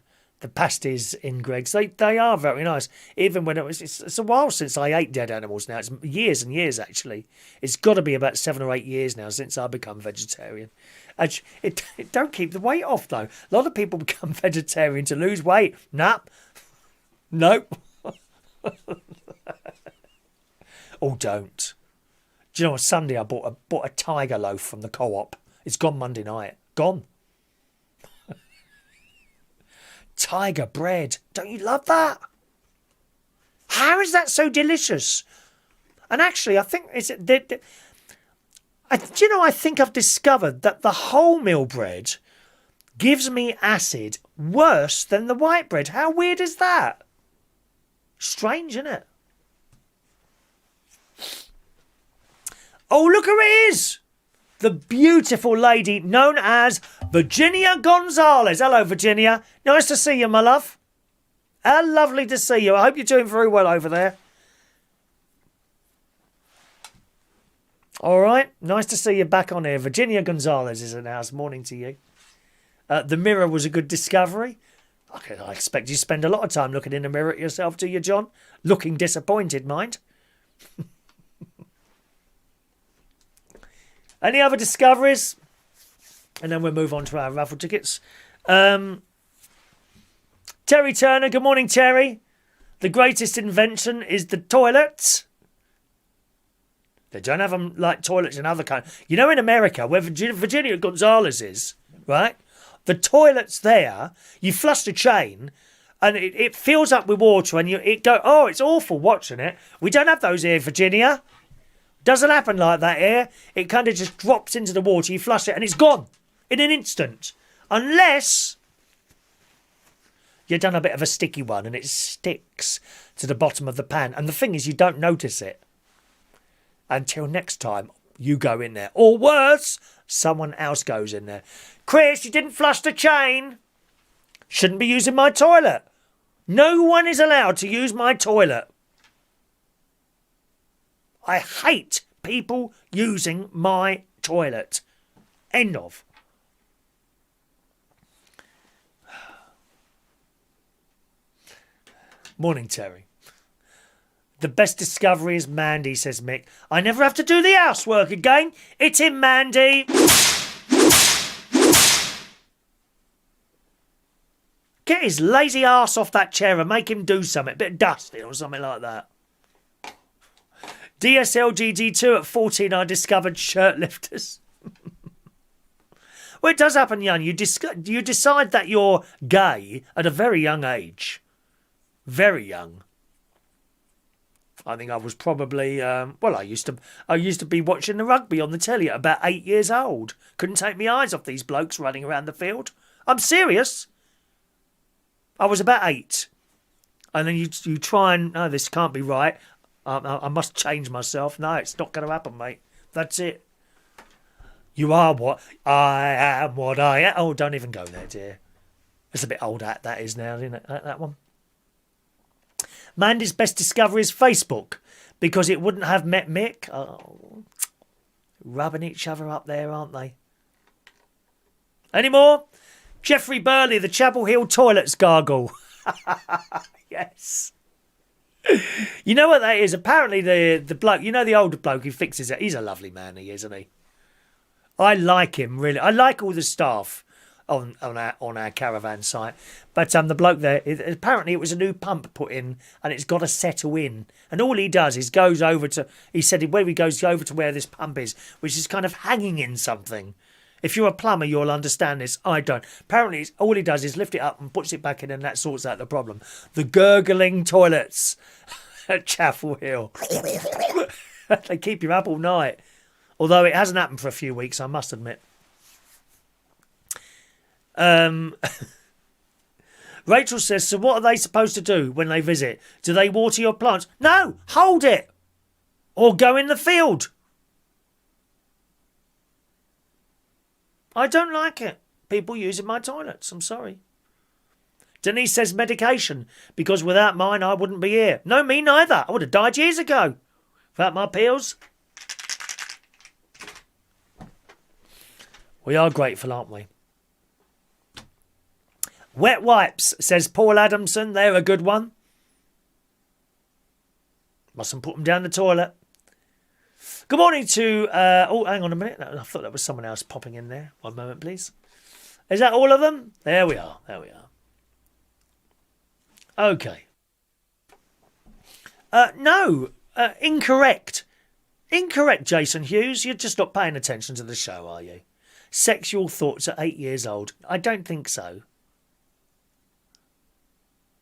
pasties in Greggs. They are very nice. Even when it's a while since I ate dead animals now. It's years and years, actually. It's got to be about 7 or 8 years now since I become vegetarian. It don't keep the weight off, though. A lot of people become vegetarian to lose weight. Nope. Oh, don't. Do you know what? Sunday I bought a tiger loaf from the co-op. It's gone Monday night. Gone. Tiger bread. Don't you love that? How is that so delicious? And actually, I think I think I've discovered that the wholemeal bread gives me acid worse than the white bread. How weird is that? Strange, isn't it? Oh, look who it is! The beautiful lady known as Virginia Gonzalez. Hello, Virginia. Nice to see you, my love. How lovely to see you. I hope you're doing very well over there. All right. Nice to see you back on here. Virginia Gonzalez is in the house. Morning to you. The mirror was a good discovery. I expect you spend a lot of time looking in the mirror at yourself, do you, John? Looking disappointed, mind. Any other discoveries? And then we'll move on to our raffle tickets. Terry Turner, good morning, Terry. The greatest invention is the toilet. They don't have them like toilets in other countries. You know, in America, where Virginia Gonzalez is, right? The toilets there, you flush the chain and it fills up with water and it go, oh, it's awful watching it. We don't have those here, Virginia. Doesn't happen like that here. It kind of just drops into the water, you flush it and it's gone in an instant. Unless you've done a bit of a sticky one and it sticks to the bottom of the pan. And the thing is, you don't notice it until next time you go in there. Or worse, someone else goes in there. Chris, you didn't flush the chain. Shouldn't be using my toilet. No one is allowed to use my toilet. I hate people using my toilet. End of. Morning, Terry. The best discovery is Mandy, says Mick. I never have to do the housework again. It's him, Mandy. Get his lazy arse off that chair and make him do something. A bit of dusting or something like that. DSLGD2 at 14, I discovered shirt lifters. Well, it does happen, young. You decide that you're gay at a very young age. Very young. I think I was probably, I used to be watching the rugby on the telly at about 8 years old. Couldn't take my eyes off these blokes running around the field. I'm serious. I was about 8. And then you try and, no, this can't be right. I must change myself. No, it's not going to happen, mate. That's it. You are what I am, what I am. Oh, don't even go there, dear. It's a bit old that is now, isn't it? That one. Mandy's best discovery is Facebook, because it wouldn't have met Mick. Oh, rubbing each other up there, aren't they? Any more? Jeffrey Burley, the Chapel Hill toilets gargle. Yes. You know what that is? Apparently the bloke, you know, the older bloke who fixes it, he's a lovely man, he isn't he? I like him, really. I like all the staff on our caravan site. But the bloke there, apparently it was a new pump put in and it's got to settle in. And all he does is goes over to, he said where he goes over to where this pump is, which is kind of hanging in something. If you're a plumber, you'll understand this. I don't. Apparently all he does is lift it up and puts it back in and that sorts out the problem. The gurgling toilets at Chapel Hill. They keep you up all night. Although it hasn't happened for a few weeks, I must admit. Rachel says, so what are they supposed to do when they visit? Do they water your plants? No, hold it. Or go in the field. I don't like it. People using my toilets. I'm sorry. Denise says medication, because without mine I wouldn't be here. No, me neither. I would have died years ago. Without my pills. We are grateful, aren't we? Wet wipes, says Paul Adamson. They're a good one. Mustn't put them down the toilet. Good morning to... oh, hang on a minute. I thought that was someone else popping in there. One moment, please. Is that all of them? There we are. There we are. Okay. No. Incorrect. Incorrect, Jason Hughes. You're just not paying attention to the show, are you? Sexual thoughts at 8 years old. I don't think so.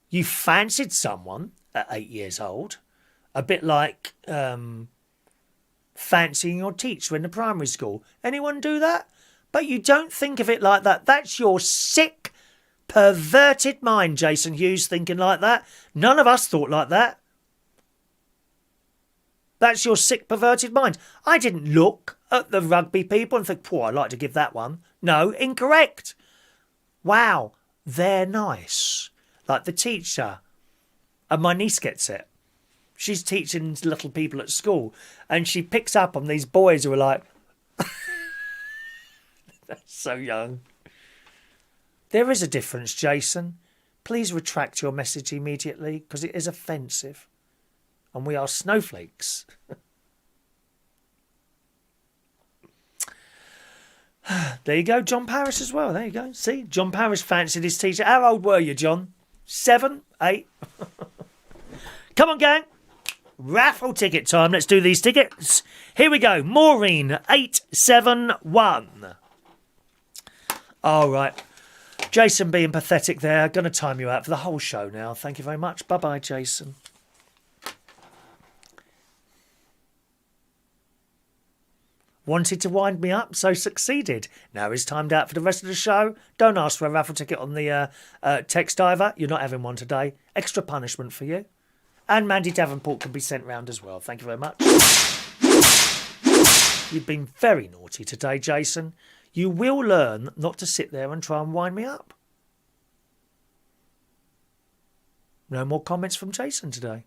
You fancied someone at 8 years old. A bit like fancying your teacher in the primary school. Anyone do that? But you don't think of it like that. That's your sick, perverted mind, Jason Hughes, thinking like that. None of us thought like that. That's your sick, perverted mind. I didn't look at the rugby people and think, poor, I'd like to give that one. No, incorrect. Wow, they're nice. Like the teacher. And my niece gets it. She's teaching little people at school. And she picks up on these boys who are like... They're so young. There is a difference, Jason. Please retract your message immediately, because it is offensive. And we are snowflakes. There you go, John Parrish as well. There you go. See, John Parrish fancied his teacher. How old were you, John? 7? 8? Come on, gang. Raffle ticket time. Let's do these tickets. Here we go. Maureen, 871. All right. Jason being pathetic there. Going to time you out for the whole show now. Thank you very much. Bye-bye, Jason. Wanted to wind me up, so succeeded. Now he's timed out for the rest of the show. Don't ask for a raffle ticket on the text either. You're not having one today. Extra punishment for you. And Mandy Davenport can be sent round as well. Thank you very much. You've been very naughty today, Jason. You will learn not to sit there and try and wind me up. No more comments from Jason today.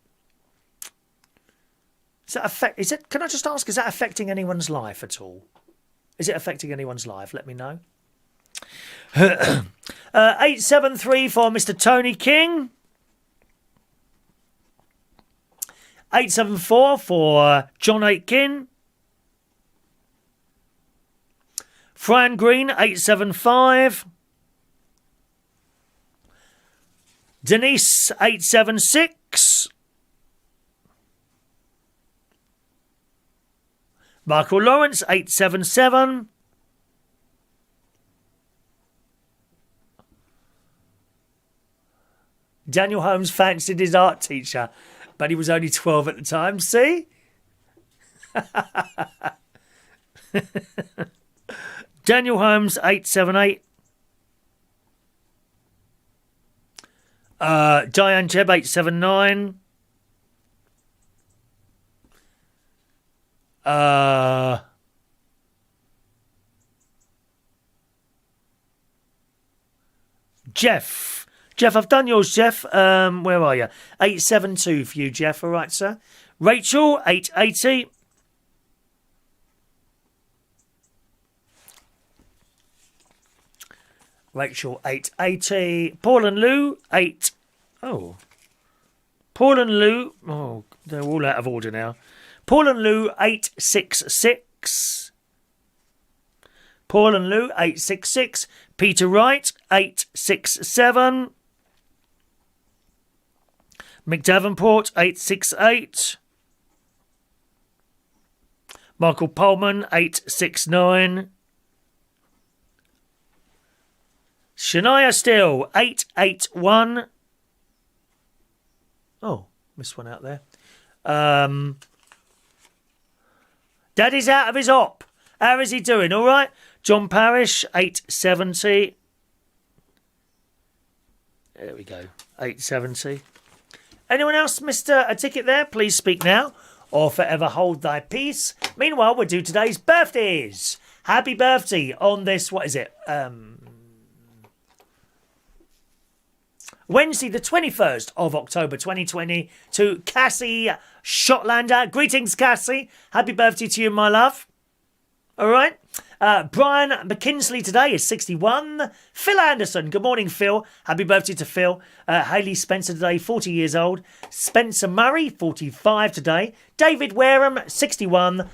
Can I just ask, is that affecting anyone's life at all? Is it affecting anyone's life? Let me know. 873 for Mr. Tony King. 874 for John Aitken. Fran Green, 875. Denise, 876. Michael Lawrence, 877. Daniel Holmes fancied his art teacher, but he was only 12 at the time. See? Daniel Holmes, 878. Diane Jeb, 879. Jeff, I've done yours, Jeff. Where are you? 872 for you, Jeff. All right, sir. Rachel, 880. Rachel, 880. Paul and Lou, 8. Oh. Paul and Lou. Oh, they're all out of order now. Paul and Lou, 866. Paul and Lou, 866. Peter Wright, 867. Mick Davenport, 868. Michael Pullman, 869. Shania Steele, 881. Oh, missed one out there. Daddy's out of his op. How is he doing? All right. John Parrish, 870. There we go. 870. Anyone else missed a ticket there? Please speak now or forever hold thy peace. Meanwhile, we'll do today's birthdays. Happy birthday on this, what is it? Wednesday, the 21st of October 2020 to Cassie Shotlander. Greetings, Cassie. Happy birthday to you, my love. All right. Brian McKinsley today is 61. Phil Anderson. Good morning, Phil. Happy birthday to Phil. Hayley Spencer today, 40 years old. Spencer Murray, 45 today. David Wareham, 61.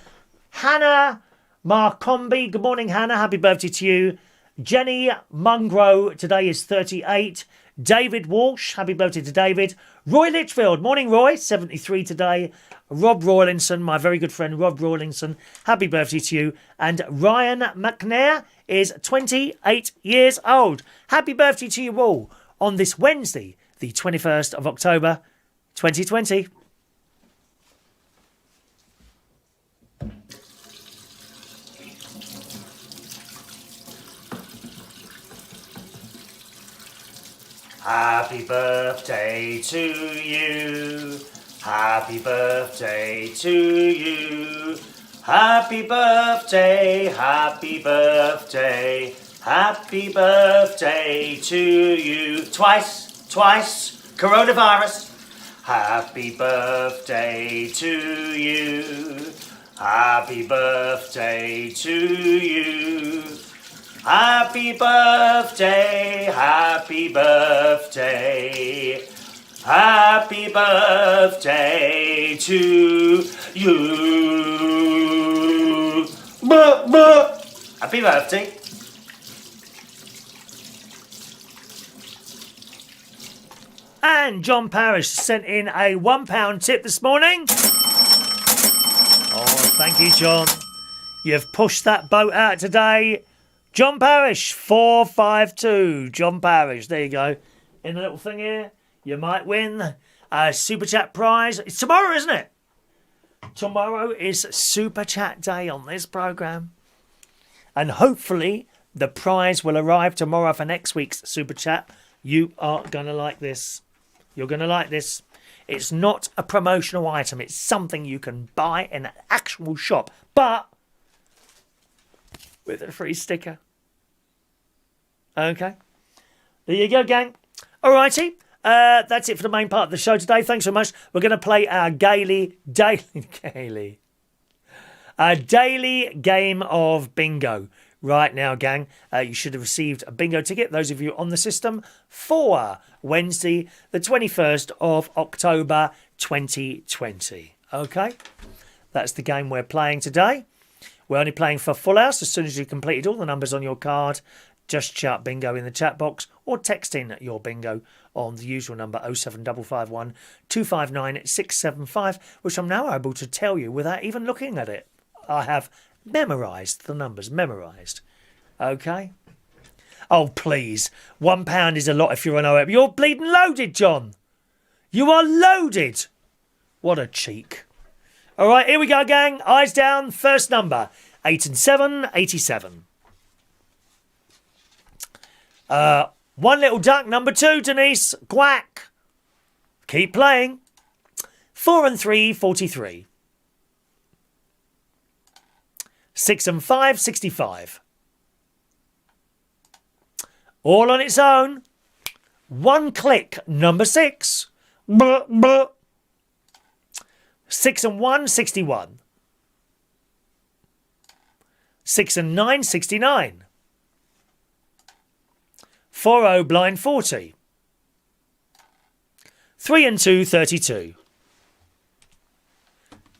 Hannah Marcombe. Good morning, Hannah. Happy birthday to you. Jenny Mungro today is 38. David Walsh, happy birthday to David. Roy Litchfield, morning Roy, 73 today. Rob Rawlinson, my very good friend Rob Rawlinson, happy birthday to you. And Ryan McNair is 28 years old. Happy birthday to you all on this Wednesday, the 21st of October, 2020. Happy birthday to you. Happy birthday to you. Happy birthday, happy birthday, happy birthday to you. Twice, coronavirus. Happy birthday to you. Happy birthday to you. Happy birthday, happy birthday, happy birthday to you. Happy birthday. And John Parrish sent in a £1 tip this morning. Oh, thank you, John. You've pushed that boat out today. John Parrish, 452. John Parrish, there you go. In the little thing here, you might win a Super Chat prize. It's tomorrow, isn't it? Tomorrow is Super Chat Day on this programme. And hopefully the prize will arrive tomorrow for next week's Super Chat. You are going to like this. You're going to like this. It's not a promotional item. It's something you can buy in an actual shop. But with a free sticker. Okay. There you go, gang. Alrighty. That's it for the main part of the show today. Thanks so much. We're going to play our daily game of bingo right now, gang. You should have received a bingo ticket, those of you on the system, for Wednesday, the 21st of October 2020. Okay? That's the game we're playing today. We're only playing for full house. As soon as you've completed all the numbers on your card, just shout bingo in the chat box or text in your bingo on the usual number 07551 259 675, which I'm now able to tell you without even looking at it. I have memorised the numbers, memorised. Okay? Oh, please. £1 is a lot if you're an OM. You're bleeding loaded, John. You are loaded. What a cheek. All right, here we go, gang. Eyes down. First number, 8 and 7, 87. One little duck, number 2, Denise. Quack. Keep playing. 4 and 3, 43. 6 and 5, 65. All on its own. One click, number 6. Blah, blah. 6 and 1, 61. 6 and 9, 69. 4-0 blind 40. 3 and 2, 32.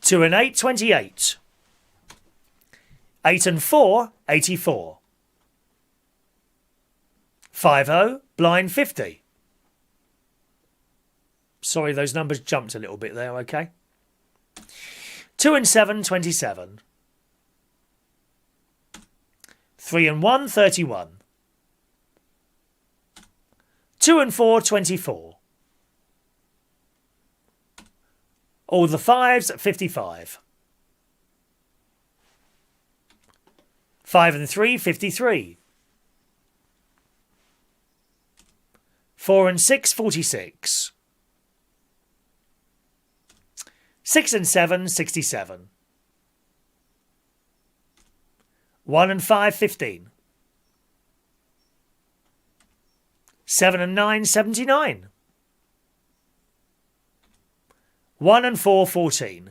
2 and 8, 28. 8 and 4, 84. 5-0 blind 50. Sorry, those numbers jumped a little bit there, okay? 2 and 7, 27. 3 and 1, 31. 2 and 4, 24. All the 5s, 55. 5 and 3, 53. 4 and 6, 46. 6 and 7, 67. 1 and 5, 15. 7 and 9, 79. 1 and 4, 14.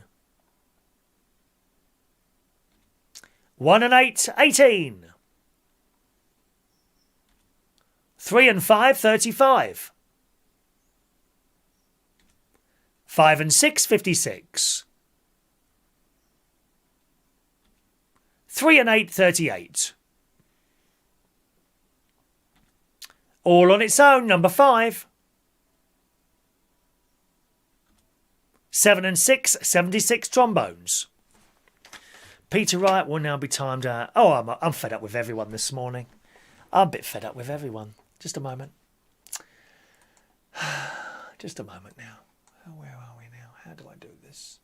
1 and 8, 18. 3 and 5, 35. 5 and 6, 56. 3 and 8, 38. All on its own, number 5. 7 and 6, 76 trombones. Peter Wright will now be timed out. Oh, I'm fed up with everyone this morning. I'm a bit fed up with everyone. Just a moment. Just a moment now. Where are we now? How do I do this?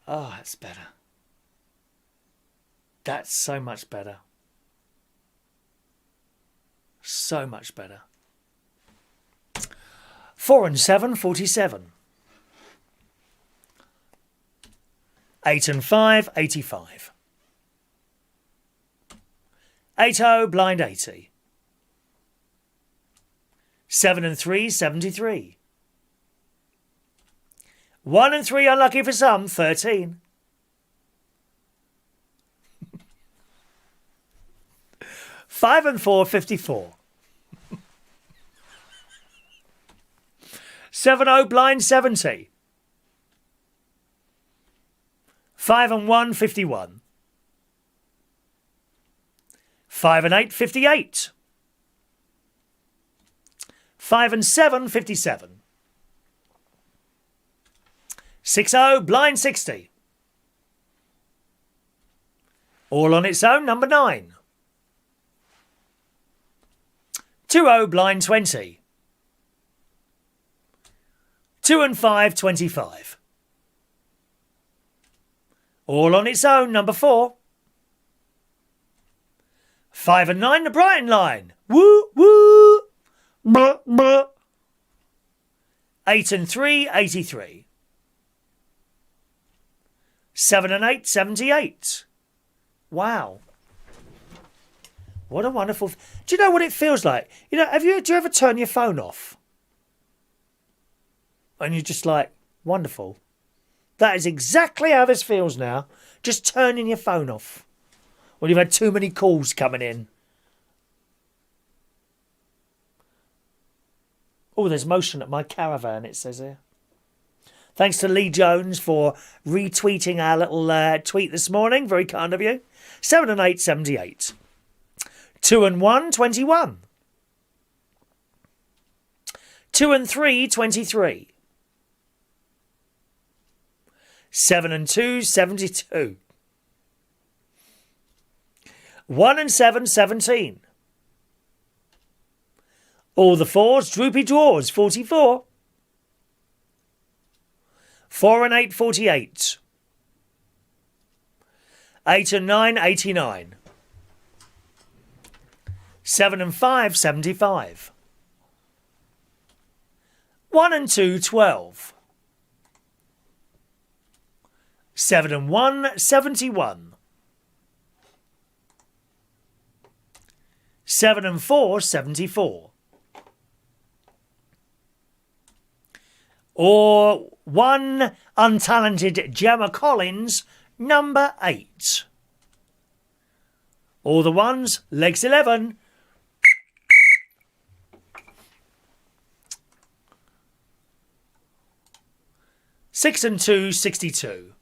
Oh, that's better. That's so much better. So much better. 4 and 7, 47. 8 and 5, 85. 8-0, blind 80. 7 and 3, 73. 1 and 3, unlucky for some, 13. 5 and 4, 54. 7-0, blind 70. 5 and 1, 51. 5 and 8, 58. 5 and 7, 57. 6-0, blind 60. All on its own, number 9. 2-0, blind 20. 2 and 5, 25. All on its own, number 4. 5 and 9, the Brighton line. Woo, woo. Blah, blah. 8 and 3, 83. 7 and 8, 78. Wow. What a wonderful... Do you know what it feels like? You know, do you ever turn your phone off? And you're just like, wonderful. That is exactly how this feels now. Just turning your phone off. When you've had too many calls coming in. Oh, there's motion at my caravan, it says here. Thanks to Lee Jones for retweeting our little tweet this morning. Very kind of you. 7 and 8, 78. 2 and 1, 21. 2 and 3, 23. 7 and 2, 72. 1 and 7, 17. All the 4s, droopy drawers, 44. 4 and 8, 48. 8 and 9, 89. 7 and 5, 75. 1 and 2, 12. 7 and 1, 71. 7 and 4, 74. Or 1 untalented Gemma Collins, number 8. All the ones, legs 11. Six and 2, 62.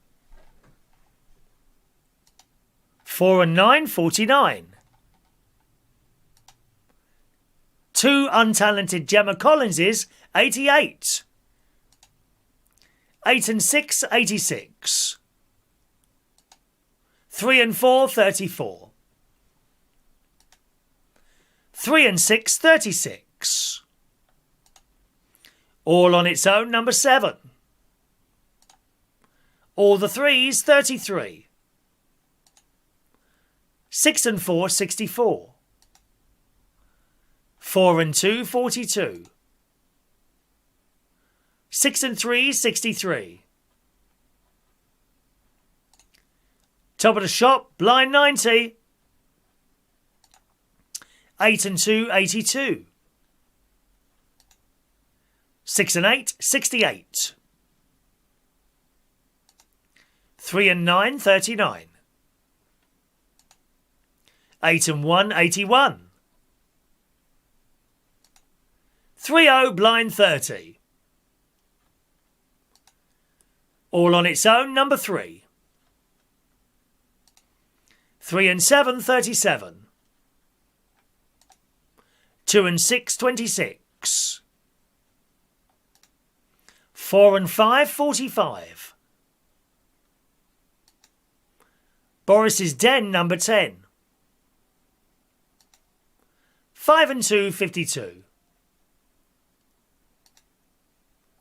4 and 9, 49. 2 untalented Gemma Collinses, 88. 8 and 6, 86. 3 and 4, 34. 3 and 6, 36. All on its own, number 7. All the 3s, 33. 6 and 4, 64. 4 and 2, 42. 6 and 3, 63. Top of the shop, blind 90. 8 and 2, 82. 6 and 8, 68. 3 and 9, 39. 8 and 1, 81. 3-0, blind 30. All on its own, number 3. 3 and 7, 37. 2 and 6, 26. 4 and 5, 45. Boris's Den, number 10. 5 and 2, 52.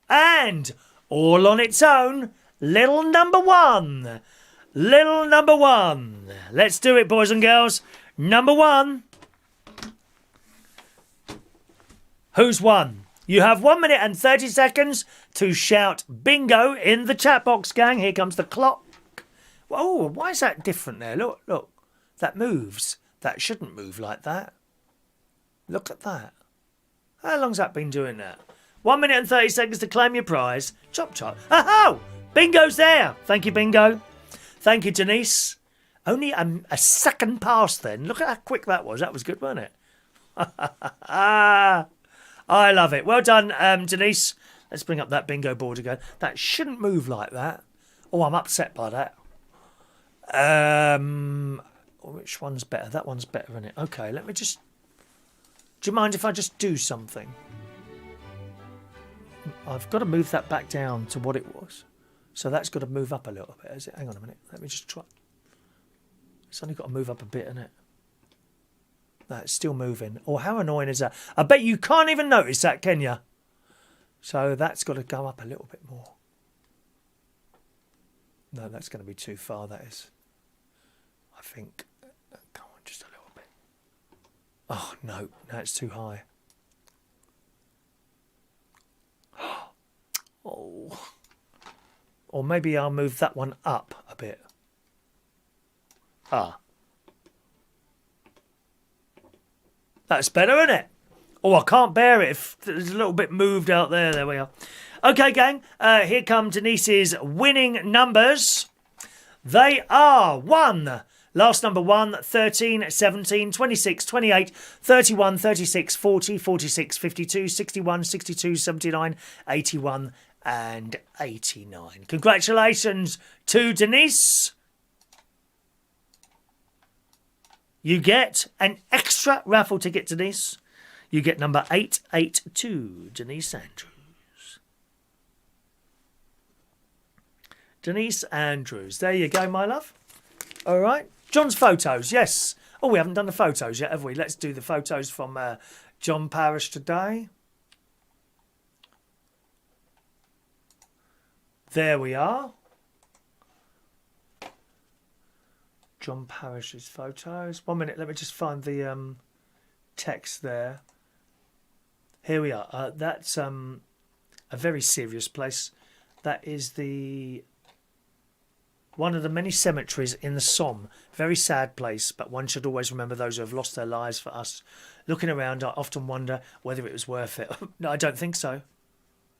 And all on its own, little number 1. Little number 1. Let's do it, boys and girls. Number 1. Who's won? You have 1 minute and 30 seconds to shout bingo in the chat box, gang. Here comes the clock. Oh, why is that different there? Look, look. That moves. That shouldn't move like that. Look at that. How long's that been doing that? 1 minute and 30 seconds to claim your prize. Chop, chop. Oh, bingo's there. Thank you, bingo. Thank you, Denise. Only a second past then. Look at how quick that was. That was good, wasn't it? I love it. Well done, Denise. Let's bring up that bingo board again. That shouldn't move like that. Oh, I'm upset by that. Which one's better? That one's better, isn't it? Okay, let me just... Do you mind if I just do something? I've got to move that back down to what it was. So that's got to move up a little bit, is it? Hang on a minute. Let me just try. It's only got to move up a bit, isn't it? That's still moving. Oh, how annoying is that? I bet you can't even notice that, can you? So that's got to go up a little bit more. No, that's going to be too far, that is. I think. Come on, just a little bit. Oh, no. No, it's too high. Oh. Or maybe I'll move that one up a bit. Ah. That's better, isn't it? Oh, I can't bear it if there's a little bit moved out there. There we are. Okay, gang. Here come Denise's winning numbers. They are 1. Last number 1, 13, 17, 26, 28, 31, 36, 40, 46, 52, 61, 62, 79, 81 and 89. Congratulations to Denise. You get an extra raffle ticket, Denise. You get number 882, Denise Andrews. Denise Andrews. There you go, my love. All right. John's photos, yes. Oh, we haven't done the photos yet, have we? Let's do the photos from John Parish today. There we are. John Parish's photos. 1 minute, let me just find the text there. Here we are. That's a very serious place. That is one of the many cemeteries in the Somme. Very sad place, but one should always remember those who have lost their lives for us. Looking around, I often wonder whether it was worth it. No, I don't think so.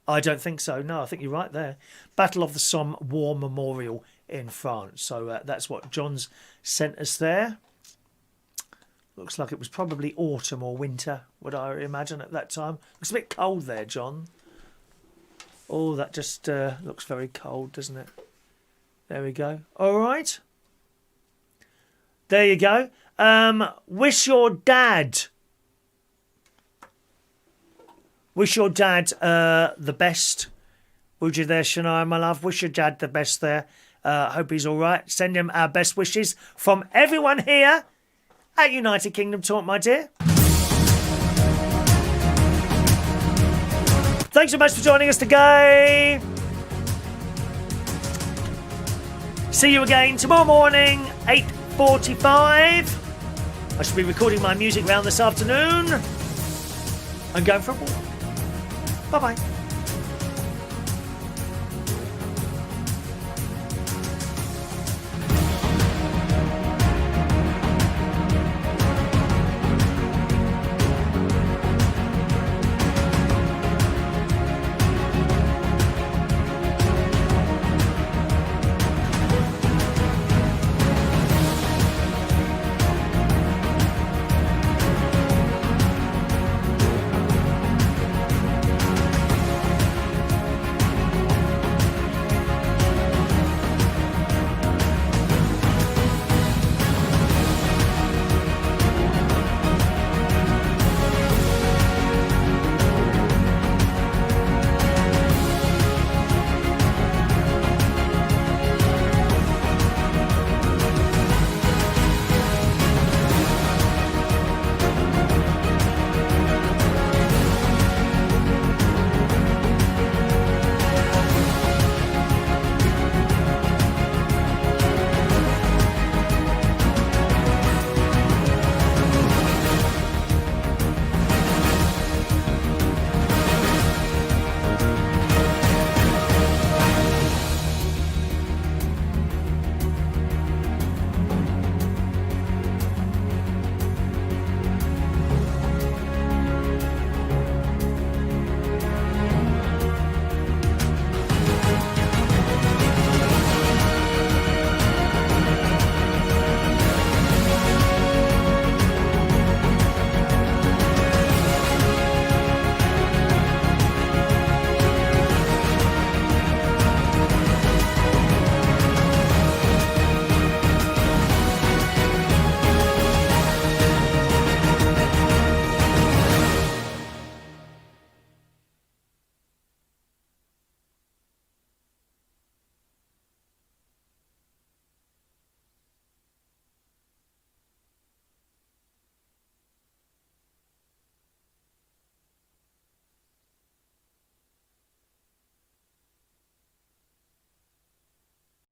I don't think so. No, I think you're right there. Battle of the Somme War Memorial in France. So that's what John's sent us there. Looks like it was probably autumn or winter, would I imagine, at that time. Looks a bit cold there, John. Oh, that just looks very cold, doesn't it? There we go. All right. There you go. Wish your dad... Wish your dad the best. Would you there, Shania, my love? Wish your dad the best there. Hope he's all right. Send him our best wishes from everyone here at United Kingdom Talk, my dear. Thanks so much for joining us today. See you again tomorrow morning, 8:45. I should be recording my music round this afternoon. I'm going for a walk. Bye-bye.